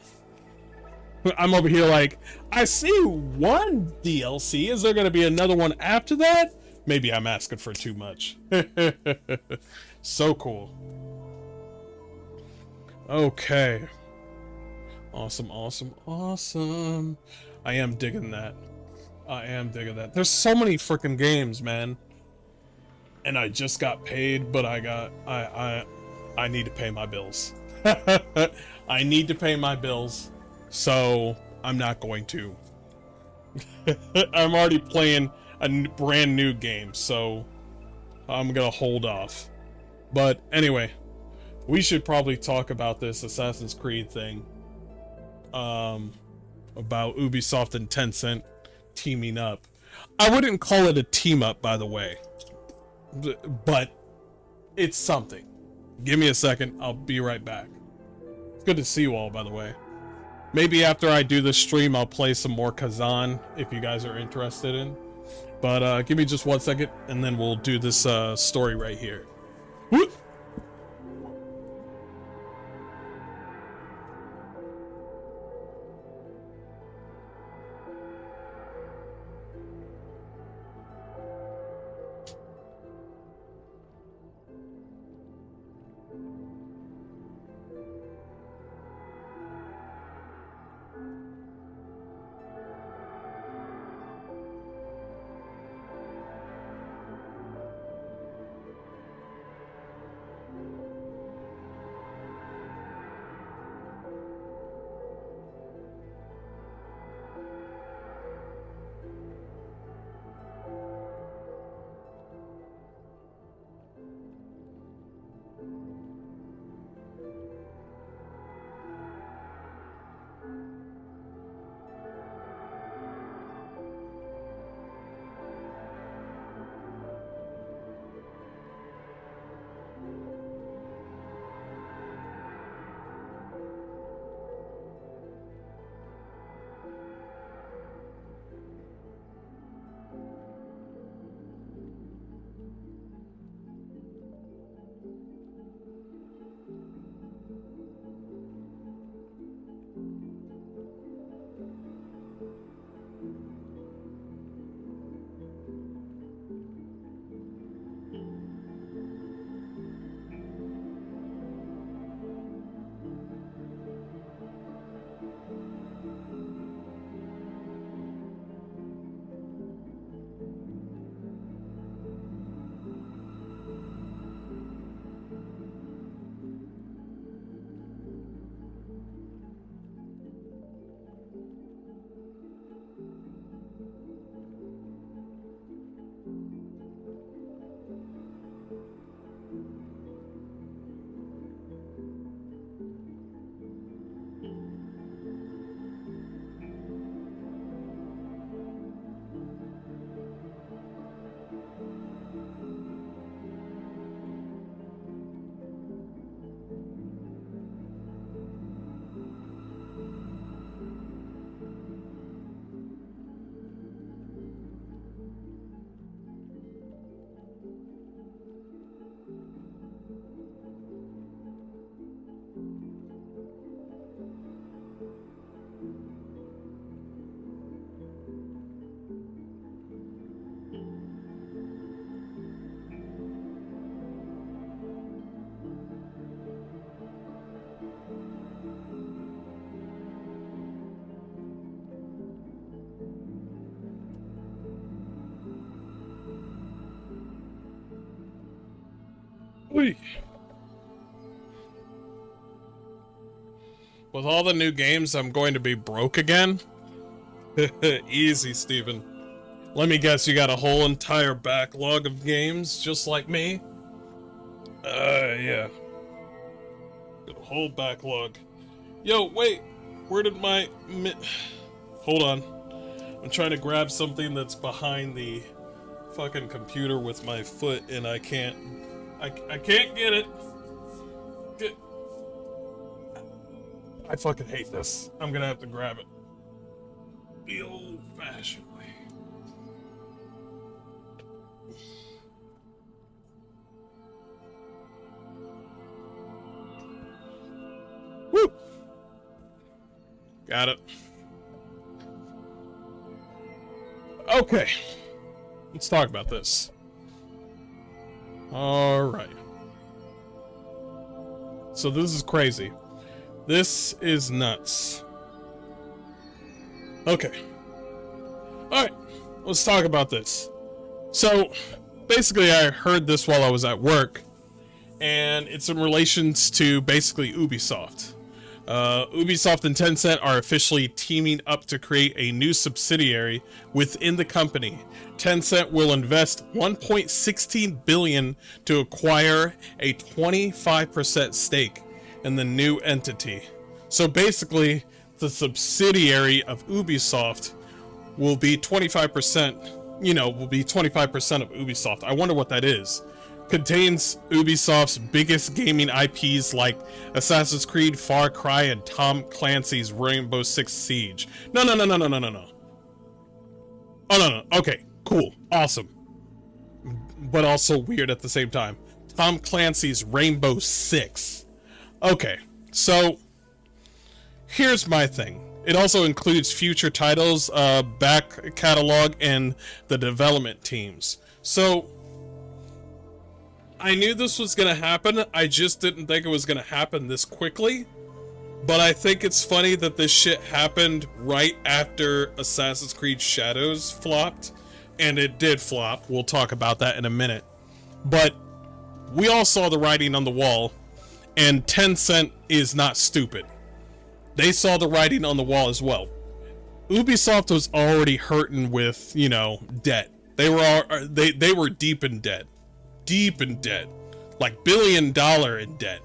I'm over here like, I see one DLC. Is there going to be another one after that? Maybe I'm asking for too much. So cool. Okay. Awesome. I am digging that. There's so many freaking games, man. And I just got paid, but I need to pay my bills. I need to pay my bills. So, I'm not going to. I'm already playing a brand new game, so I'm gonna hold off. But anyway, we should probably talk about this Assassin's Creed thing. About Ubisoft and Tencent teaming up. I wouldn't call it a team up, by the way. But it's something. Give me a second. I'll be right back. It's good to see you all, by the way. Maybe after I do this stream, I'll play some more Kazan, if you guys are interested in. But give me just 1 second, and then we'll do this story right here. Whoop. With all the new games, I'm going to be broke again? Easy, Steven. Let me guess, you got a whole entire backlog of games, just like me? Yeah. Got a whole backlog. Yo, wait! Where did my... Hold on. I'm trying to grab something that's behind the fucking computer with my foot, and I can't... I can't get it. I fucking hate this. I'm gonna have to grab it the old-fashioned way. Woo! Got it. Okay. Let's talk about this. Alright. So this is crazy. This is nuts. Okay. Alright. Let's talk about this. So, basically I heard this while I was at work. And it's in relations to basically Ubisoft. Ubisoft and Tencent are officially teaming up to create a new subsidiary within the company. Tencent will invest $1.16 billion to acquire a 25% stake in the new entity. So basically, the subsidiary of Ubisoft will be 25%, will be 25% of Ubisoft. I wonder what that is. Contains Ubisoft's biggest gaming IPs like Assassin's Creed, Far Cry, and Tom Clancy's Rainbow Six Siege. No. Oh, no. Okay, cool. Awesome. But also weird at the same time. Tom Clancy's Rainbow Six. Okay, so here's my thing. It also includes future titles, back catalog, and the development teams. So I knew this was gonna happen. I just didn't think it was gonna happen this quickly. But I think it's funny that this shit happened right after Assassin's Creed Shadows flopped. And it did flop. We'll talk about that in a minute. But we all saw the writing on the wall. And Tencent is not stupid. They saw the writing on the wall as well. Ubisoft was already hurting with, debt. They were deep in debt. Like $1 billion in debt.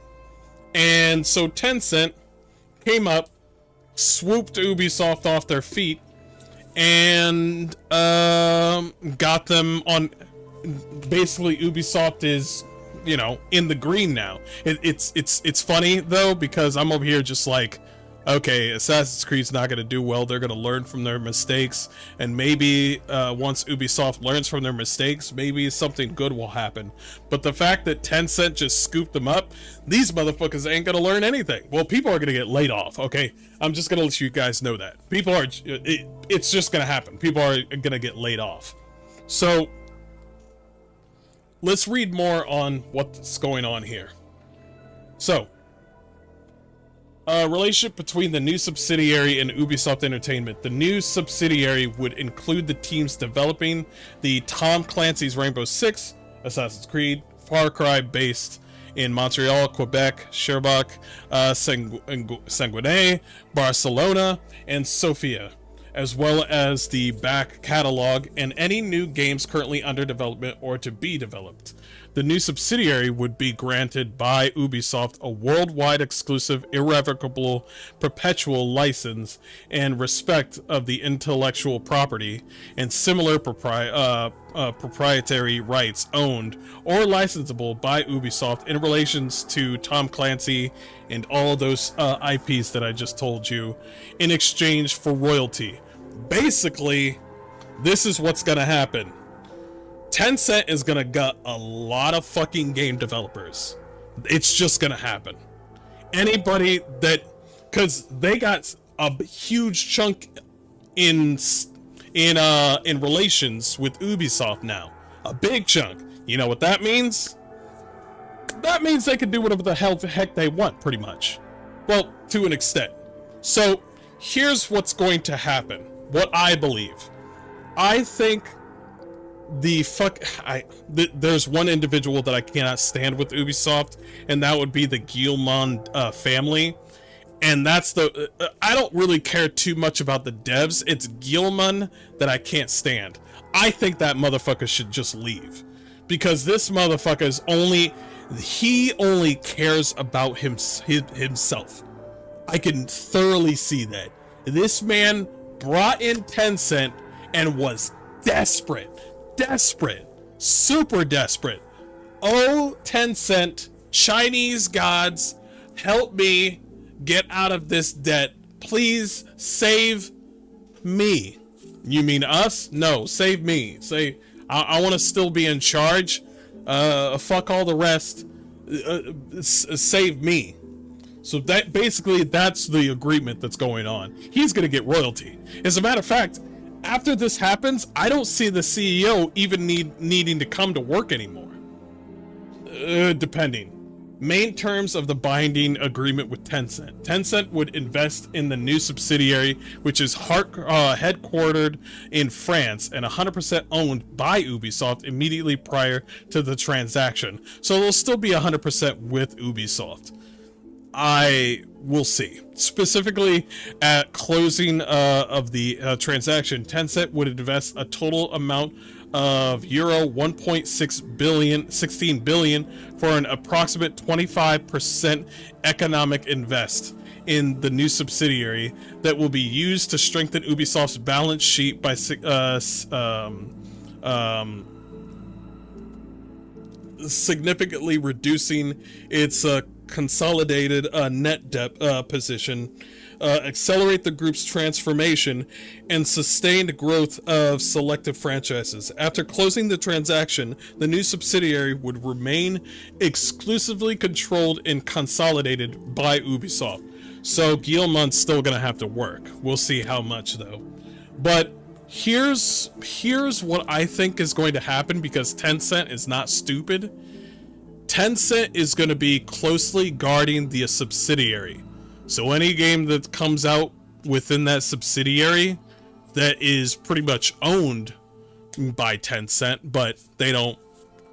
And so Tencent came up, swooped Ubisoft off their feet, and got them on. Basically, Ubisoft is, in the green now. It's funny though, because I'm over here just like, okay, Assassin's Creed's not going to do well. They're going to learn from their mistakes. And maybe once Ubisoft learns from their mistakes, maybe something good will happen. But the fact that Tencent just scooped them up, these motherfuckers ain't going to learn anything. Well, people are going to get laid off, okay? I'm just going to let you guys know that. It's just going to happen. People are going to get laid off. So, let's read more on what's going on here. So, relationship between the new subsidiary and Ubisoft Entertainment. The new subsidiary would include the teams developing the Tom Clancy's Rainbow Six, Assassin's Creed, Far Cry based in Montreal, Quebec, Sherbrooke, Sanguinet, Barcelona, and Sofia, as well as the back catalog and any new games currently under development or to be developed. The new subsidiary would be granted by Ubisoft a worldwide exclusive, irrevocable, perpetual license and respect of the intellectual property and similar proprietary rights owned or licensable by Ubisoft in relations to Tom Clancy and all those IPs that I just told you in exchange for royalty. Basically, this is what's gonna happen. Tencent is gonna gut a lot of fucking game developers. It's just gonna happen. Anybody that, because they got a huge chunk in relations with Ubisoft now, a big chunk. You know what that means? That means they can do whatever the heck they want, pretty much. Well, to an extent. So here's what's going to happen. What I believe. I think there's one individual that I cannot stand with Ubisoft, and that would be the Guillemot family. And that's I don't really care too much about the devs. It's Guillemot that I can't stand. I think that motherfucker should just leave, because this motherfucker is only cares about himself. I can thoroughly see that. This man brought in Tencent and was desperate, super desperate. Oh, Tencent, Chinese gods, help me get out of this debt. Please save me. You mean us? No, save me. Say, I want to still be in charge. Fuck all the rest. Save me. So that basically, that's the agreement that's going on. He's going to get royalty. As a matter of fact, after this happens, I don't see the CEO even needing to come to work anymore. Depending. Main terms of the binding agreement with Tencent. Tencent would invest in the new subsidiary, which is headquartered in France and 100% owned by Ubisoft immediately prior to the transaction. So it'll still be 100% with Ubisoft. I we'll see. Specifically, at closing of the transaction, Tencent would invest a total amount of euro 1.6 billion, 16 billion for an approximate 25% economic invest in the new subsidiary that will be used to strengthen Ubisoft's balance sheet by significantly reducing its consolidated net debt position, accelerate the group's transformation, and sustained growth of selective franchises. After closing the transaction, the new subsidiary would remain exclusively controlled and consolidated by Ubisoft. So Guillemot's still gonna have to work. We'll see how much though. But here's what I think is going to happen, because Tencent is not stupid. Tencent is going to be closely guarding the subsidiary. So any game that comes out within that subsidiary that is pretty much owned by Tencent, but they don't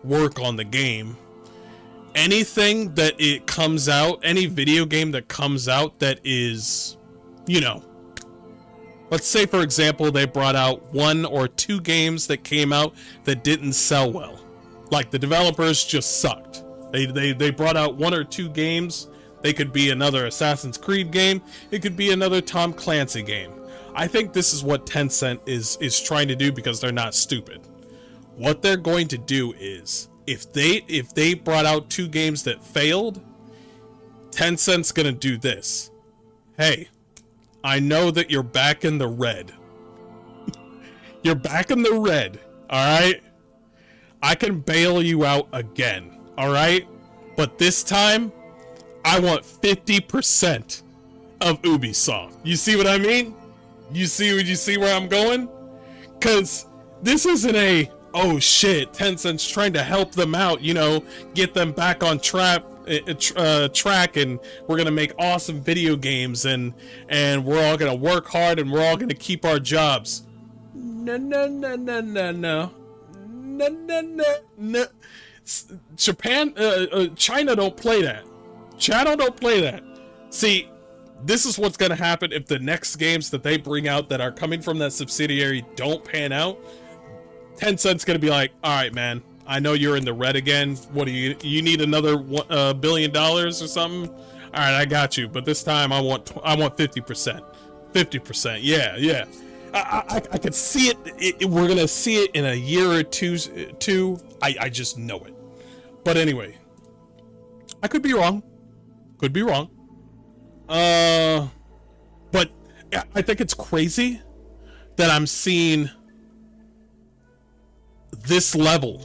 work on the game, anything that it comes out, any video game that comes out that is, you know, let's say for example they brought out 1 or 2 games that came out that didn't sell well, like the developers just sucked. They brought out 1 or 2 games. They could be another Assassin's Creed game, it could be another Tom Clancy game. I think this is what Tencent is trying to do, because they're not stupid. What they're going to do is, if they brought out 2 games that failed, Tencent's gonna do this. Hey, I know that you're back in the red. You're back in the red, alright? I can bail you out again, alright? But this time, I want 50% of Ubisoft. You see what I mean? You see where I'm going? Cause this isn't a, oh shit, Tencent's trying to help them out, you know, get them back on track, and we're gonna make awesome video games, and we're all gonna work hard, and we're all gonna keep our jobs. No. Japan, China don't play that. China don't play that. See, this is what's gonna happen if the next games that they bring out that are coming from that subsidiary don't pan out. Tencent's gonna be like, all right, man, I know you're in the red again. What do you need another $1 billion or something? All right, I got you, but this time I want 50%. 50%. Yeah. I could see it. We're gonna see it in a year or two. I just know it. But anyway, I could be wrong. Could be wrong. But I think it's crazy that I'm seeing this level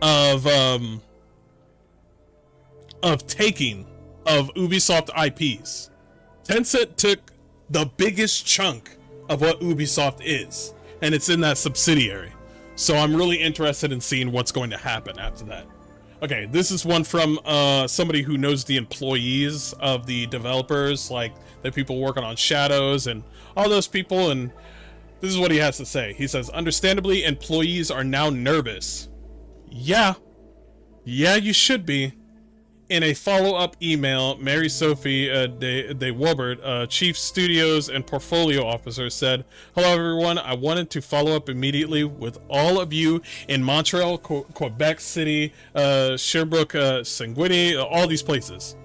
of taking of Ubisoft IPs. Tencent took the biggest chunk of what Ubisoft is, and it's in that subsidiary. So I'm really interested in seeing what's going to happen after that. Okay, this is one from somebody who knows the employees of the developers, like the people working on Shadows and all those people, and this is what he has to say. He says, understandably, employees are now nervous. Yeah, you should be. In a follow-up email, Mary Sophie de Wobert, Chief Studios and Portfolio Officer, said, hello everyone, I wanted to follow up immediately with all of you in Montreal, Quebec City, Sherbrooke, Saguenay, all these places.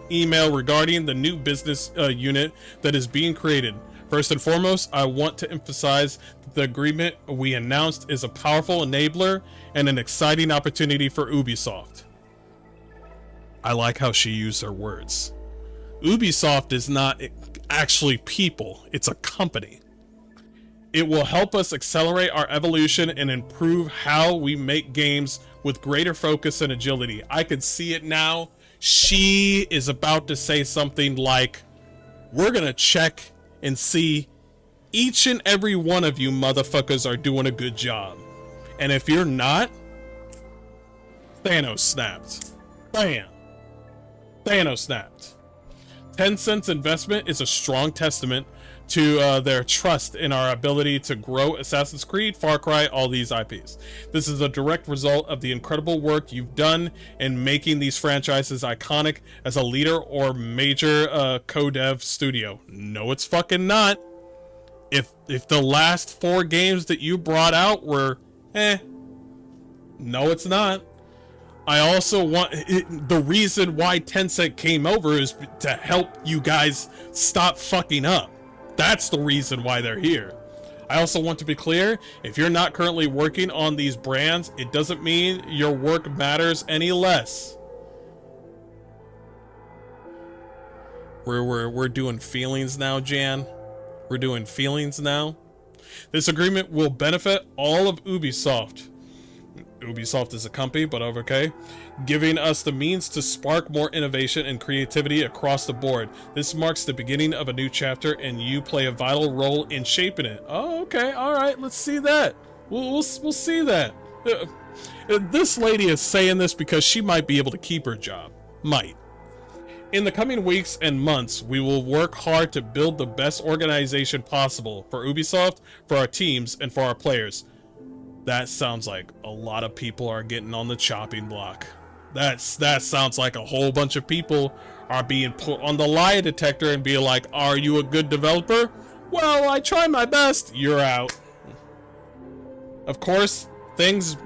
Email regarding the new business unit that is being created. First and foremost, I want to emphasize that the agreement we announced is a powerful enabler and an exciting opportunity for Ubisoft. I like how she used her words. Ubisoft is not actually people, it's a company. It will help us accelerate our evolution and improve how we make games with greater focus and agility. I could see it now. She is about to say something like, we're gonna check and see each and every one of you motherfuckers are doing a good job. And if you're not, Thanos snapped. Bam. Thanos snapped. Tencent's investment is a strong testament to their trust in our ability to grow Assassin's Creed, Far Cry, all these IPs. This is a direct result of the incredible work you've done in making these franchises iconic as a leader or major co-dev studio. No, it's fucking not. If the last 4 games that you brought out were no, it's not. I also want the reason why Tencent came over is to help you guys stop fucking up. That's the reason why they're here. I also want to be clear, if you're not currently working on these brands, it doesn't mean your work matters any less. We're doing feelings now, Jan. We're doing feelings now. This agreement will benefit all of Ubisoft. Ubisoft is a company, but okay. Giving us the means to spark more innovation and creativity across the board. This marks the beginning of a new chapter, and you play a vital role in shaping it. Oh, okay, all right, let's see that. We'll see that. This lady is saying this because she might be able to keep her job. Might. In the coming weeks and months, we will work hard to build the best organization possible for Ubisoft, for our teams, and for our players. That sounds like a lot of people are getting on the chopping block. That sounds like a whole bunch of people are being put on the lie detector and be like, are you a good developer? Well, I try my best. You're out. Of course, this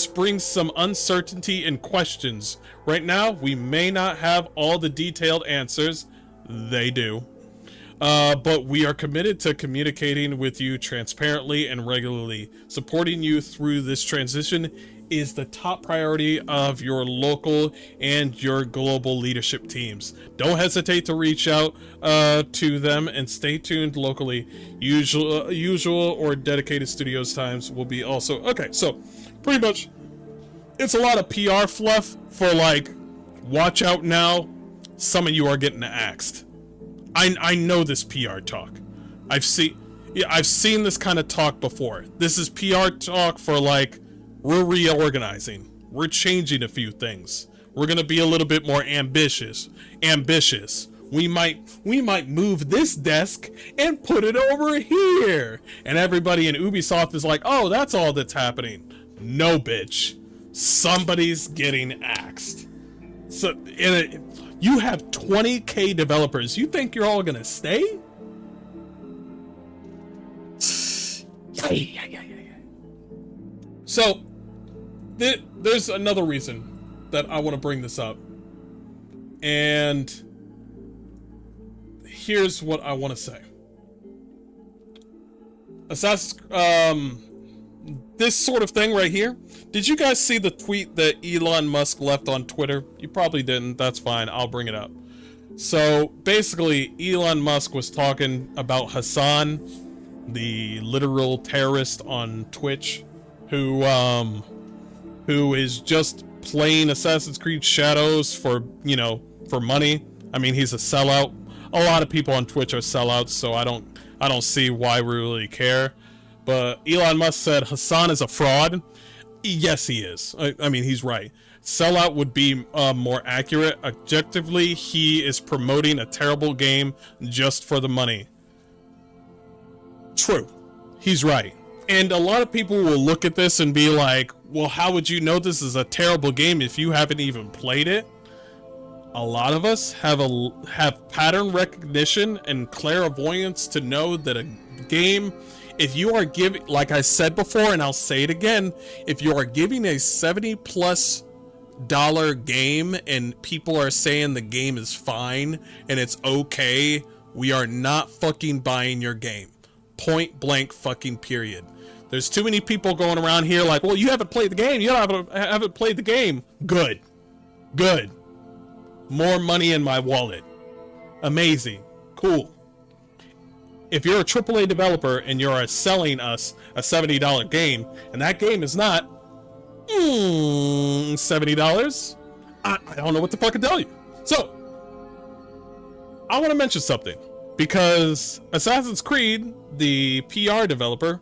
brings some uncertainty and questions. Right now, we may not have all the detailed answers. They do. But we are committed to communicating with you transparently and regularly. Supporting you through this transition is the top priority of your local and your global leadership teams. Don't hesitate to reach out to them and stay tuned locally. Usual or dedicated studios times will be also... Okay, so pretty much it's a lot of PR fluff for like, watch out now, some of you are getting axed. I know this PR talk. I've seen this kind of talk before. This is PR talk for like, we're reorganizing. We're changing a few things. We're gonna be a little bit more ambitious. We might move this desk and put it over here. And everybody in Ubisoft is like, oh, that's all that's happening. No, bitch. Somebody's getting axed. So you have 20k developers. You think you're all gonna stay? So there's another reason that I want to bring this up, and here's what I want to say. This sort of thing right here. Did you guys see the tweet that Elon Musk left on Twitter? You probably didn't. That's fine. I'll bring it up. So basically, Elon Musk was talking about Hassan, the literal terrorist on Twitch, who is just playing Assassin's Creed Shadows for, you know, for money. I mean, he's a sellout. A lot of people on Twitch are sellouts, so I don't see why we really care. But Elon Musk said Hassan is a fraud. Yes, he is. I mean, he's right. Sellout would be more accurate. Objectively, he is promoting a terrible game just for the money. True. He's right. And a lot of people will look at this and be like, well, how would you know this is a terrible game if you haven't even played it? A lot of us have pattern recognition and clairvoyance to know that a game, if you are giving, like I said before, and I'll say it again, if you are giving a $70+ game and people are saying the game is fine and it's okay, we are not fucking buying your game. Point blank fucking period. There's too many people going around here like, well, you haven't played the game. You haven't played the game. Good. Good. More money in my wallet. Amazing. Cool. If you're a AAA developer and you're selling us a $70 game, and that game is not $70, I don't know what the fuck to tell you. So, I want to mention something, because Assassin's Creed, the PR developer,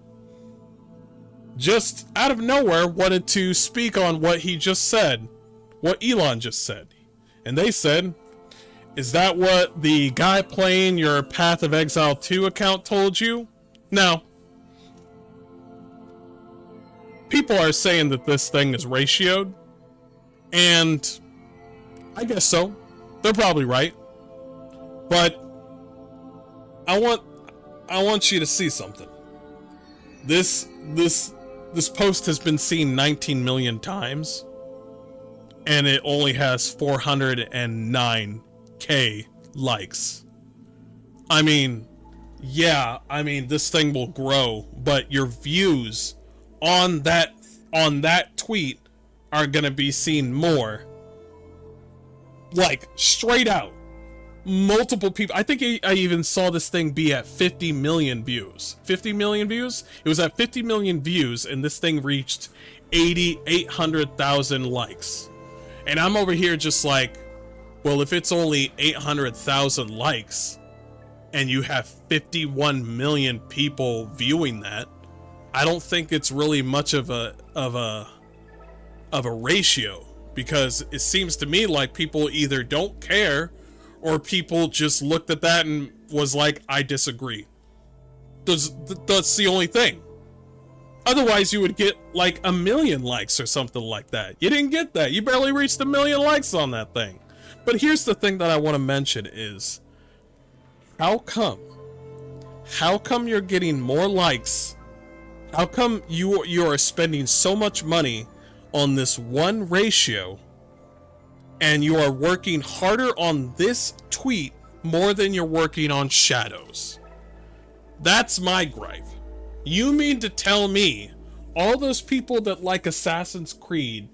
just out of nowhere wanted to speak on what he just said, what Elon just said. And they said, Is that what the guy playing your Path of Exile 2 account told you? No. People are saying that this thing is ratioed, and I guess so. They're probably right. But I want you to see something. This post has been seen 19 million times, and it only has 409K likes. I mean, yeah, this thing will grow, but your views on that tweet are gonna be seen more. Like, straight out. Multiple people. I think I even saw this thing be at 50 million views. 50 million views? It was at 50 million views, and this thing reached 800,000 likes. And I'm over here just like, well, if it's only 800,000 likes, and you have 51 million people viewing that, I don't think it's really much of a ratio, because it seems to me like people either don't care, or people just looked at that and was like, I disagree. That's the only thing. Otherwise, you would get like 1 million likes or something like that. You didn't get that. You barely reached 1 million likes on that thing. But here's the thing that I want to mention is, how come you're getting more likes? How come you are spending so much money on this one ratio, and you are working harder on this tweet more than you're working on shadows? That's my gripe. You mean to tell me all those people that like Assassin's Creed,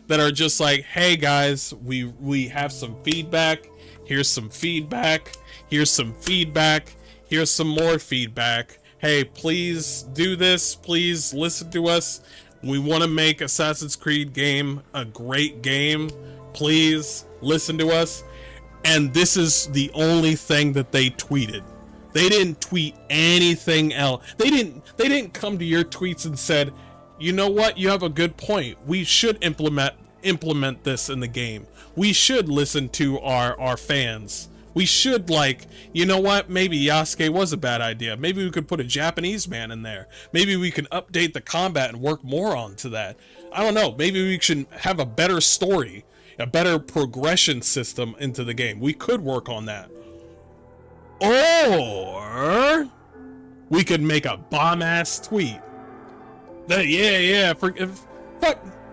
that are just like, hey guys, we have some feedback, here's some feedback, here's some feedback, here's some more feedback, hey, please do this, please listen to us, we want to make Assassin's Creed game a great game, please listen to us. And this is the only thing that they tweeted. They didn't tweet anything else. They didn't come to your tweets and said, you know what, you have a good point, we should implement this in the game, we should listen to our fans, we should, like, you know what, maybe Yasuke was a bad idea, maybe we could put a Japanese man in there, maybe we can update the combat and work more onto that, I don't know, maybe we should have a better story, a better progression system into the game. We could work on that. Or we could make a bomb-ass tweet that,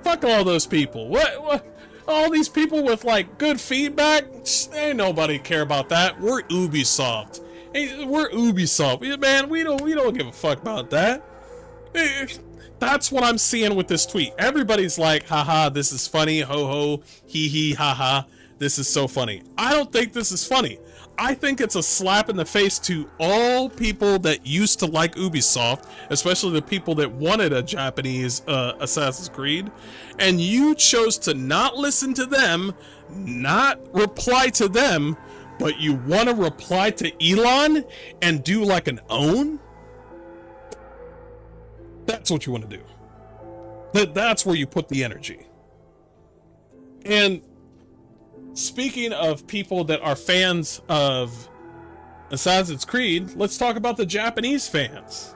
fuck all those people. What? All these people with, like, good feedback? Ain't nobody care about that. We're Ubisoft. Hey, we're Ubisoft. Man, we don't give a fuck about that. That's what I'm seeing with this tweet. Everybody's like, haha, this is funny, ho ho, hee hee, haha, this is so funny. I don't think this is funny. I think it's a slap in the face to all people that used to like Ubisoft, especially the people that wanted a Japanese Assassin's Creed, and you chose to not listen to them, not reply to them, but you want to reply to Elon and do like an own? That's what you want to do. That's where you put the energy. And speaking of people that are fans of Assassin's Creed, let's talk about the Japanese fans.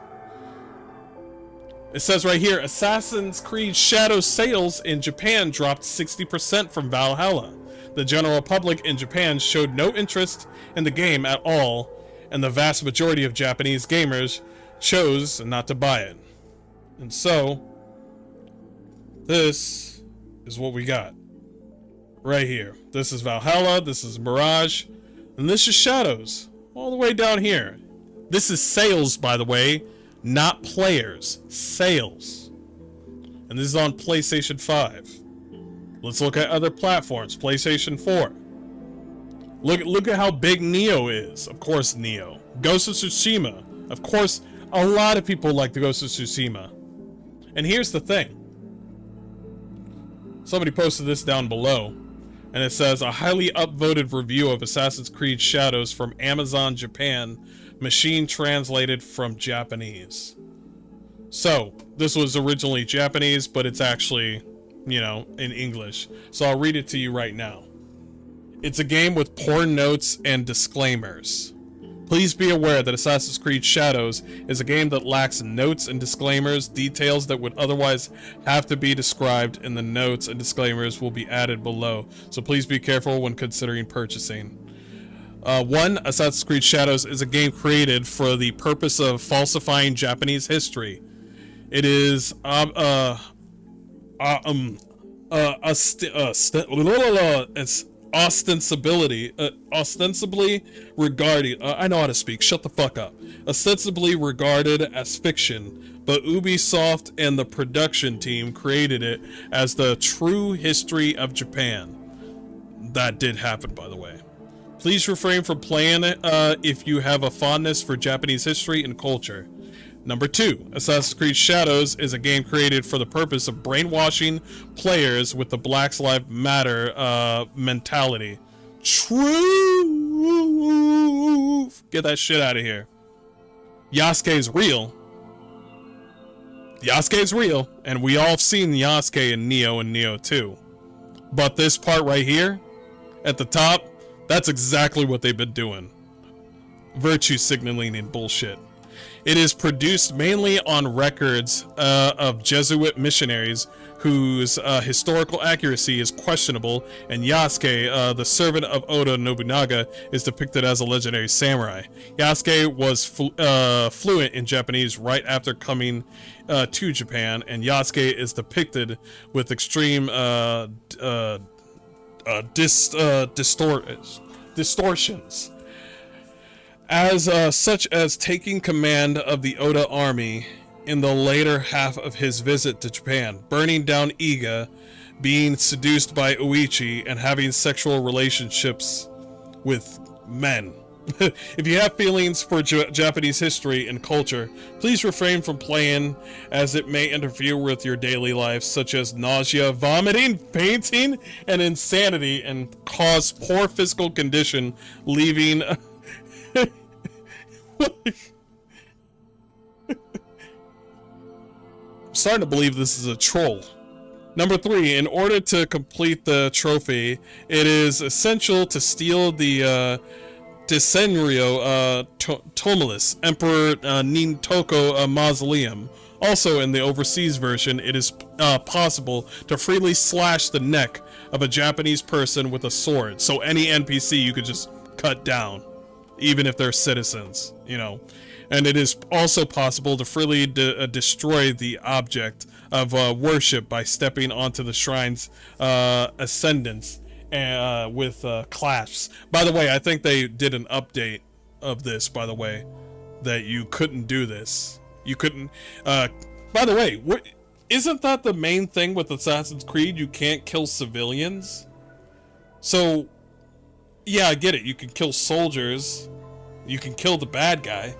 It says right here, Assassin's Creed Shadow sales in Japan dropped 60% from Valhalla. The general public in Japan showed no interest in the game at all, and the vast majority of Japanese gamers chose not to buy it. And so, this is what we got right here. This is Valhalla, this is Mirage, and this is Shadows, all the way down here. This is sales, by the way, not players, sales. And this is on PlayStation 5. Let's look at other platforms. PlayStation 4. Look at how big Neo is. Of course, Neo. Ghost of Tsushima. Of course, a lot of people like the Ghost of Tsushima. And here's the thing. Somebody posted this down below, and it says, a highly upvoted review of Assassin's Creed Shadows from Amazon Japan, machine translated from Japanese. So, this was originally Japanese, but it's actually, you know, in English. So I'll read it to you right now. It's a game with poor notes and disclaimers. Please be aware that Assassin's Creed Shadows is a game that lacks notes and disclaimers. Details that would otherwise have to be described in the notes and disclaimers will be added below, so please be careful when considering purchasing. 1. Assassin's Creed Shadows is a game created for the purpose of falsifying Japanese history. It is it's ostensibly regarded, I know how to speak, shut the fuck up. Ostensibly regarded as fiction, but Ubisoft and the production team created it as the true history of Japan. That did happen, by the way. Please refrain from playing it if you have a fondness for Japanese history and culture. Number 2, Assassin's Creed Shadows is a game created for the purpose of brainwashing players with the Black Lives Matter mentality. Truth! Get that shit out of here. Yasuke's real. Yasuke's real, and we all have seen Yasuke in Neo and Neo 2. But this part right here, at the top, that's exactly what they've been doing. Virtue signaling and bullshit. It is produced mainly on records of Jesuit missionaries whose historical accuracy is questionable, and Yasuke, the servant of Oda Nobunaga, is depicted as a legendary samurai. Yasuke was fluent in Japanese right after coming to Japan, and Yasuke is depicted with extreme distortions. As such as taking command of the Oda army in the later half of his visit to Japan, burning down Iga, being seduced by Uichi, and having sexual relationships with men. If you have feelings for Japanese history and culture, please refrain from playing, as it may interfere with your daily life, such as nausea, vomiting, fainting, and insanity, and cause poor physical condition, leaving... I'm starting to believe this is a troll. Number 3, in order to complete the trophy, it is essential to steal the Desenryo Tomilis Emperor Nintoko mausoleum. Also, in the overseas version, it is possible to freely slash the neck of a Japanese person with a sword. So any NPC you could just cut down, even if they're citizens, you know. And it is also possible to freely destroy the object of worship by stepping onto the shrine's ascendants with clasps. By the way, I think they did an update of this, by the way, that you couldn't do this. You couldn't... by the way, isn't that the main thing with Assassin's Creed? You can't kill civilians? So, yeah, I get it. You can kill soldiers. You can kill the bad guy.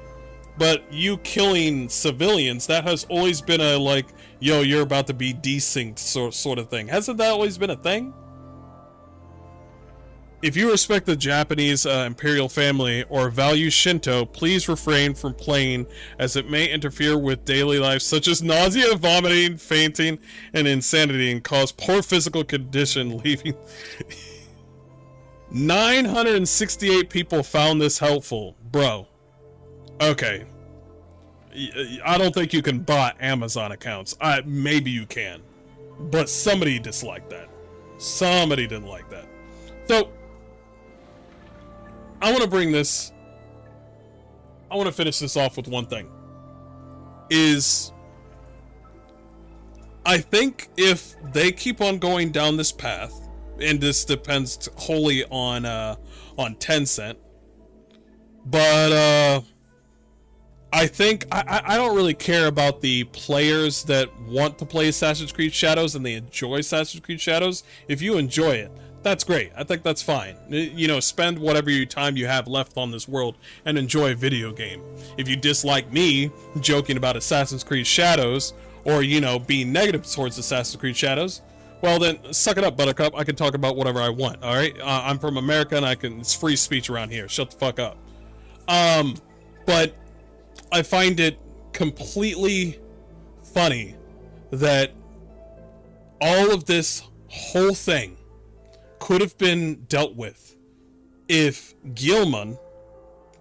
But you killing civilians, that has always been a, like, yo, you're about to be desynced sort of thing. Hasn't that always been a thing? If you respect the Japanese imperial family or value Shinto, please refrain from playing, as it may interfere with daily life, such as nausea, vomiting, fainting, and insanity, and cause poor physical condition, leaving... 968 people found this helpful. Bro. Okay. I don't think you can bot Amazon accounts. Maybe you can. But somebody disliked that. Somebody didn't like that. So, I want to bring this... I want to finish this off with one thing. I think if they keep on going down this path, and this depends wholly on Tencent, but I think I don't really care about the players that want to play Assassin's Creed Shadows and they enjoy Assassin's Creed Shadows. If you enjoy it, that's great. I think that's fine. You know, spend whatever time you have left on this world and enjoy a video game. If you dislike me joking about Assassin's Creed Shadows, or, you know, being negative towards Assassin's Creed Shadows, well then, suck it up, Buttercup. I can talk about whatever I want, alright? I'm from America and it's free speech around here. Shut the fuck up. But I find it completely funny that all of this whole thing could have been dealt with if Gilman,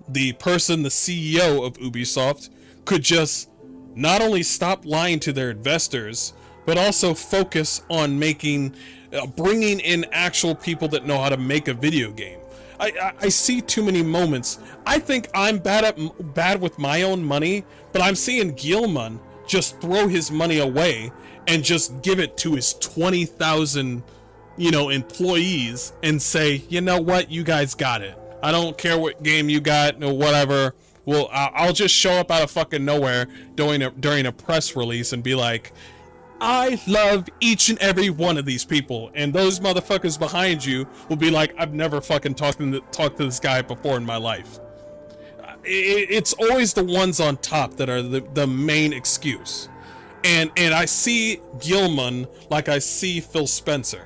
the CEO of Ubisoft, could just not only stop lying to their investors, but also focus on bringing in actual people that know how to make a video game. I see too many moments. I think I'm bad with my own money, but I'm seeing Gilman just throw his money away and just give it to his 20,000, employees and say, you know what, you guys got it. I don't care what game you got or whatever. Well, I'll just show up out of fucking nowhere during a press release and be like, I love each and every one of these people, and those motherfuckers behind you will be like, I've never fucking talked to this guy before in my life. It's always the ones on top that are the main excuse, and I see Gilman like I see Phil Spencer.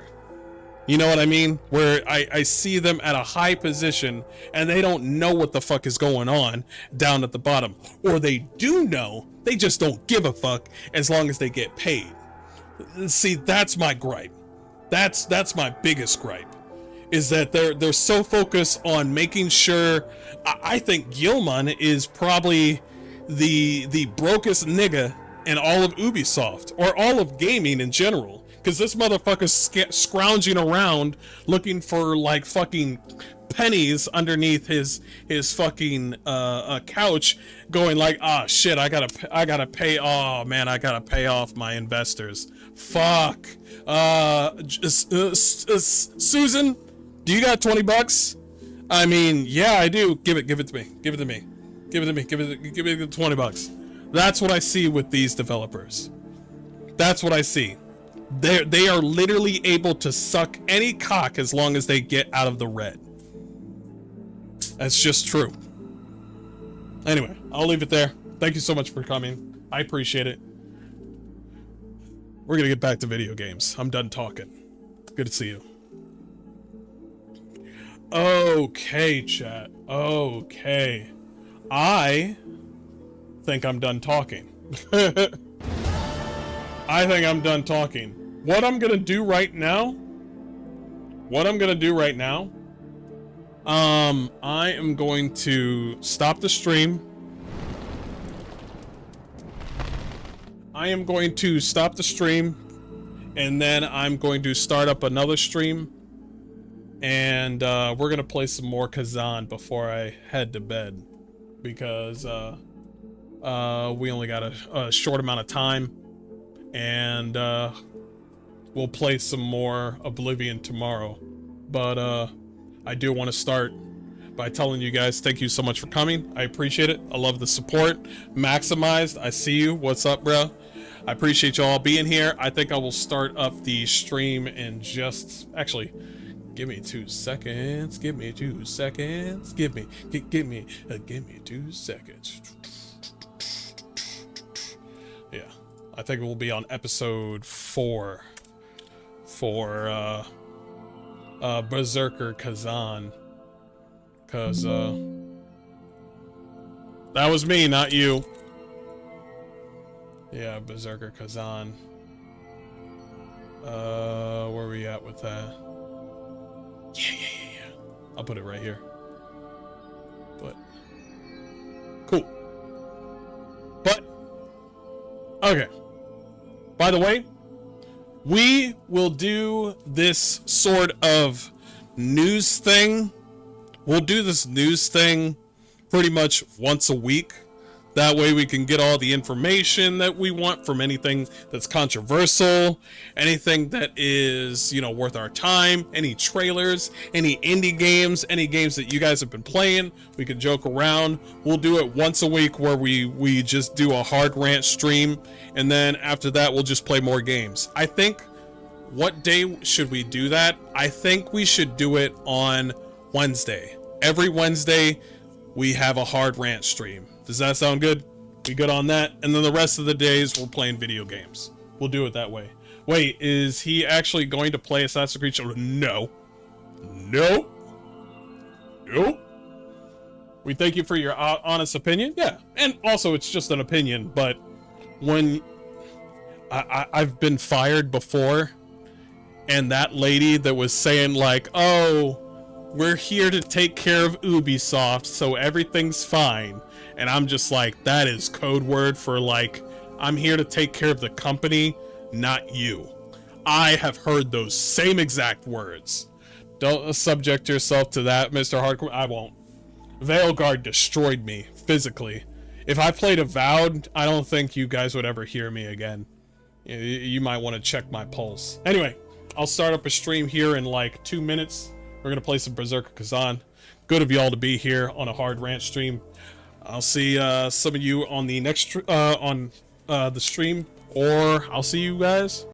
You know what I mean? Where I see them at a high position and they don't know what the fuck is going on down at the bottom, or they do know, they just don't give a fuck as long as they get paid. See, that's my gripe. That's my biggest gripe, is that they're so focused on making sure. I think Gilman is probably the brokest nigga in all of Ubisoft, or all of gaming in general, because this motherfucker's scrounging around looking for like fucking pennies underneath his fucking couch, going like, ah, shit, I gotta pay. Oh man, I gotta pay off my investors. Fuck. Susan, do you got $20? I mean, yeah, I do. Give it to me. Give it to me. Give me the $20. That's what I see with these developers. That's what I see. They are literally able to suck any cock as long as they get out of the red. That's just true. Anyway, I'll leave it there. Thank you so much for coming. I appreciate it. We're gonna get back to video games. I'm done talking. Good to see you. Okay, chat. Okay. I think I'm done talking. I think I'm done talking. What I'm gonna do right now, I am going to stop the stream. And then I'm going to start up another stream, and we're gonna play some more Kazan before I head to bed, because we only got a short amount of time, and we'll play some more Oblivion tomorrow. But I do want to start by telling you guys thank you so much for coming. I appreciate it. I love the support. Maximized, I see you. What's up, bro? I appreciate y'all being here. I think I will start up the stream in just, actually, give me 2 seconds. Give me 2 seconds. Give me 2 seconds. Yeah, I think it will be on episode 4 for Berserker Kazan, cause that was me, not you. Yeah, Berserker Kazan. Where are we at with that? Yeah. I'll put it right here. But cool. But okay. By the way, we will do this sort of news thing. We'll do this news thing pretty much once a week. That way we can get all the information that we want from anything that's controversial, anything that is, worth our time, any trailers, any indie games, any games that you guys have been playing. We can joke around. We'll do it once a week where we just do a hard rant stream, and then after that we'll just play more games. I think, what day should we do that? I think we should do it on Wednesday. Every Wednesday we have a hard rant stream. Does that sound good? We good on that? And then the rest of the days we're playing video games. We'll do it that way. Wait, is he actually going to play Assassin's Creed Children? No. Nope. We thank you for your honest opinion. Yeah, and also it's just an opinion, but when I've been fired before, and that lady that was saying like, oh, we're here to take care of Ubisoft, so everything's fine. And I'm just like, that is code word for like, I'm here to take care of the company, not you. I have heard those same exact words. Don't subject yourself to that, Mr. Hardcore. I won't. Veilguard destroyed me physically. If I played Avowed, I don't think you guys would ever hear me again. You might want to check my pulse. Anyway, I'll start up a stream here in like 2 minutes. We're gonna play some Berserker Kazan. Good of y'all to be here on a hard rant stream. I'll see some of you on the next the stream, or I'll see you guys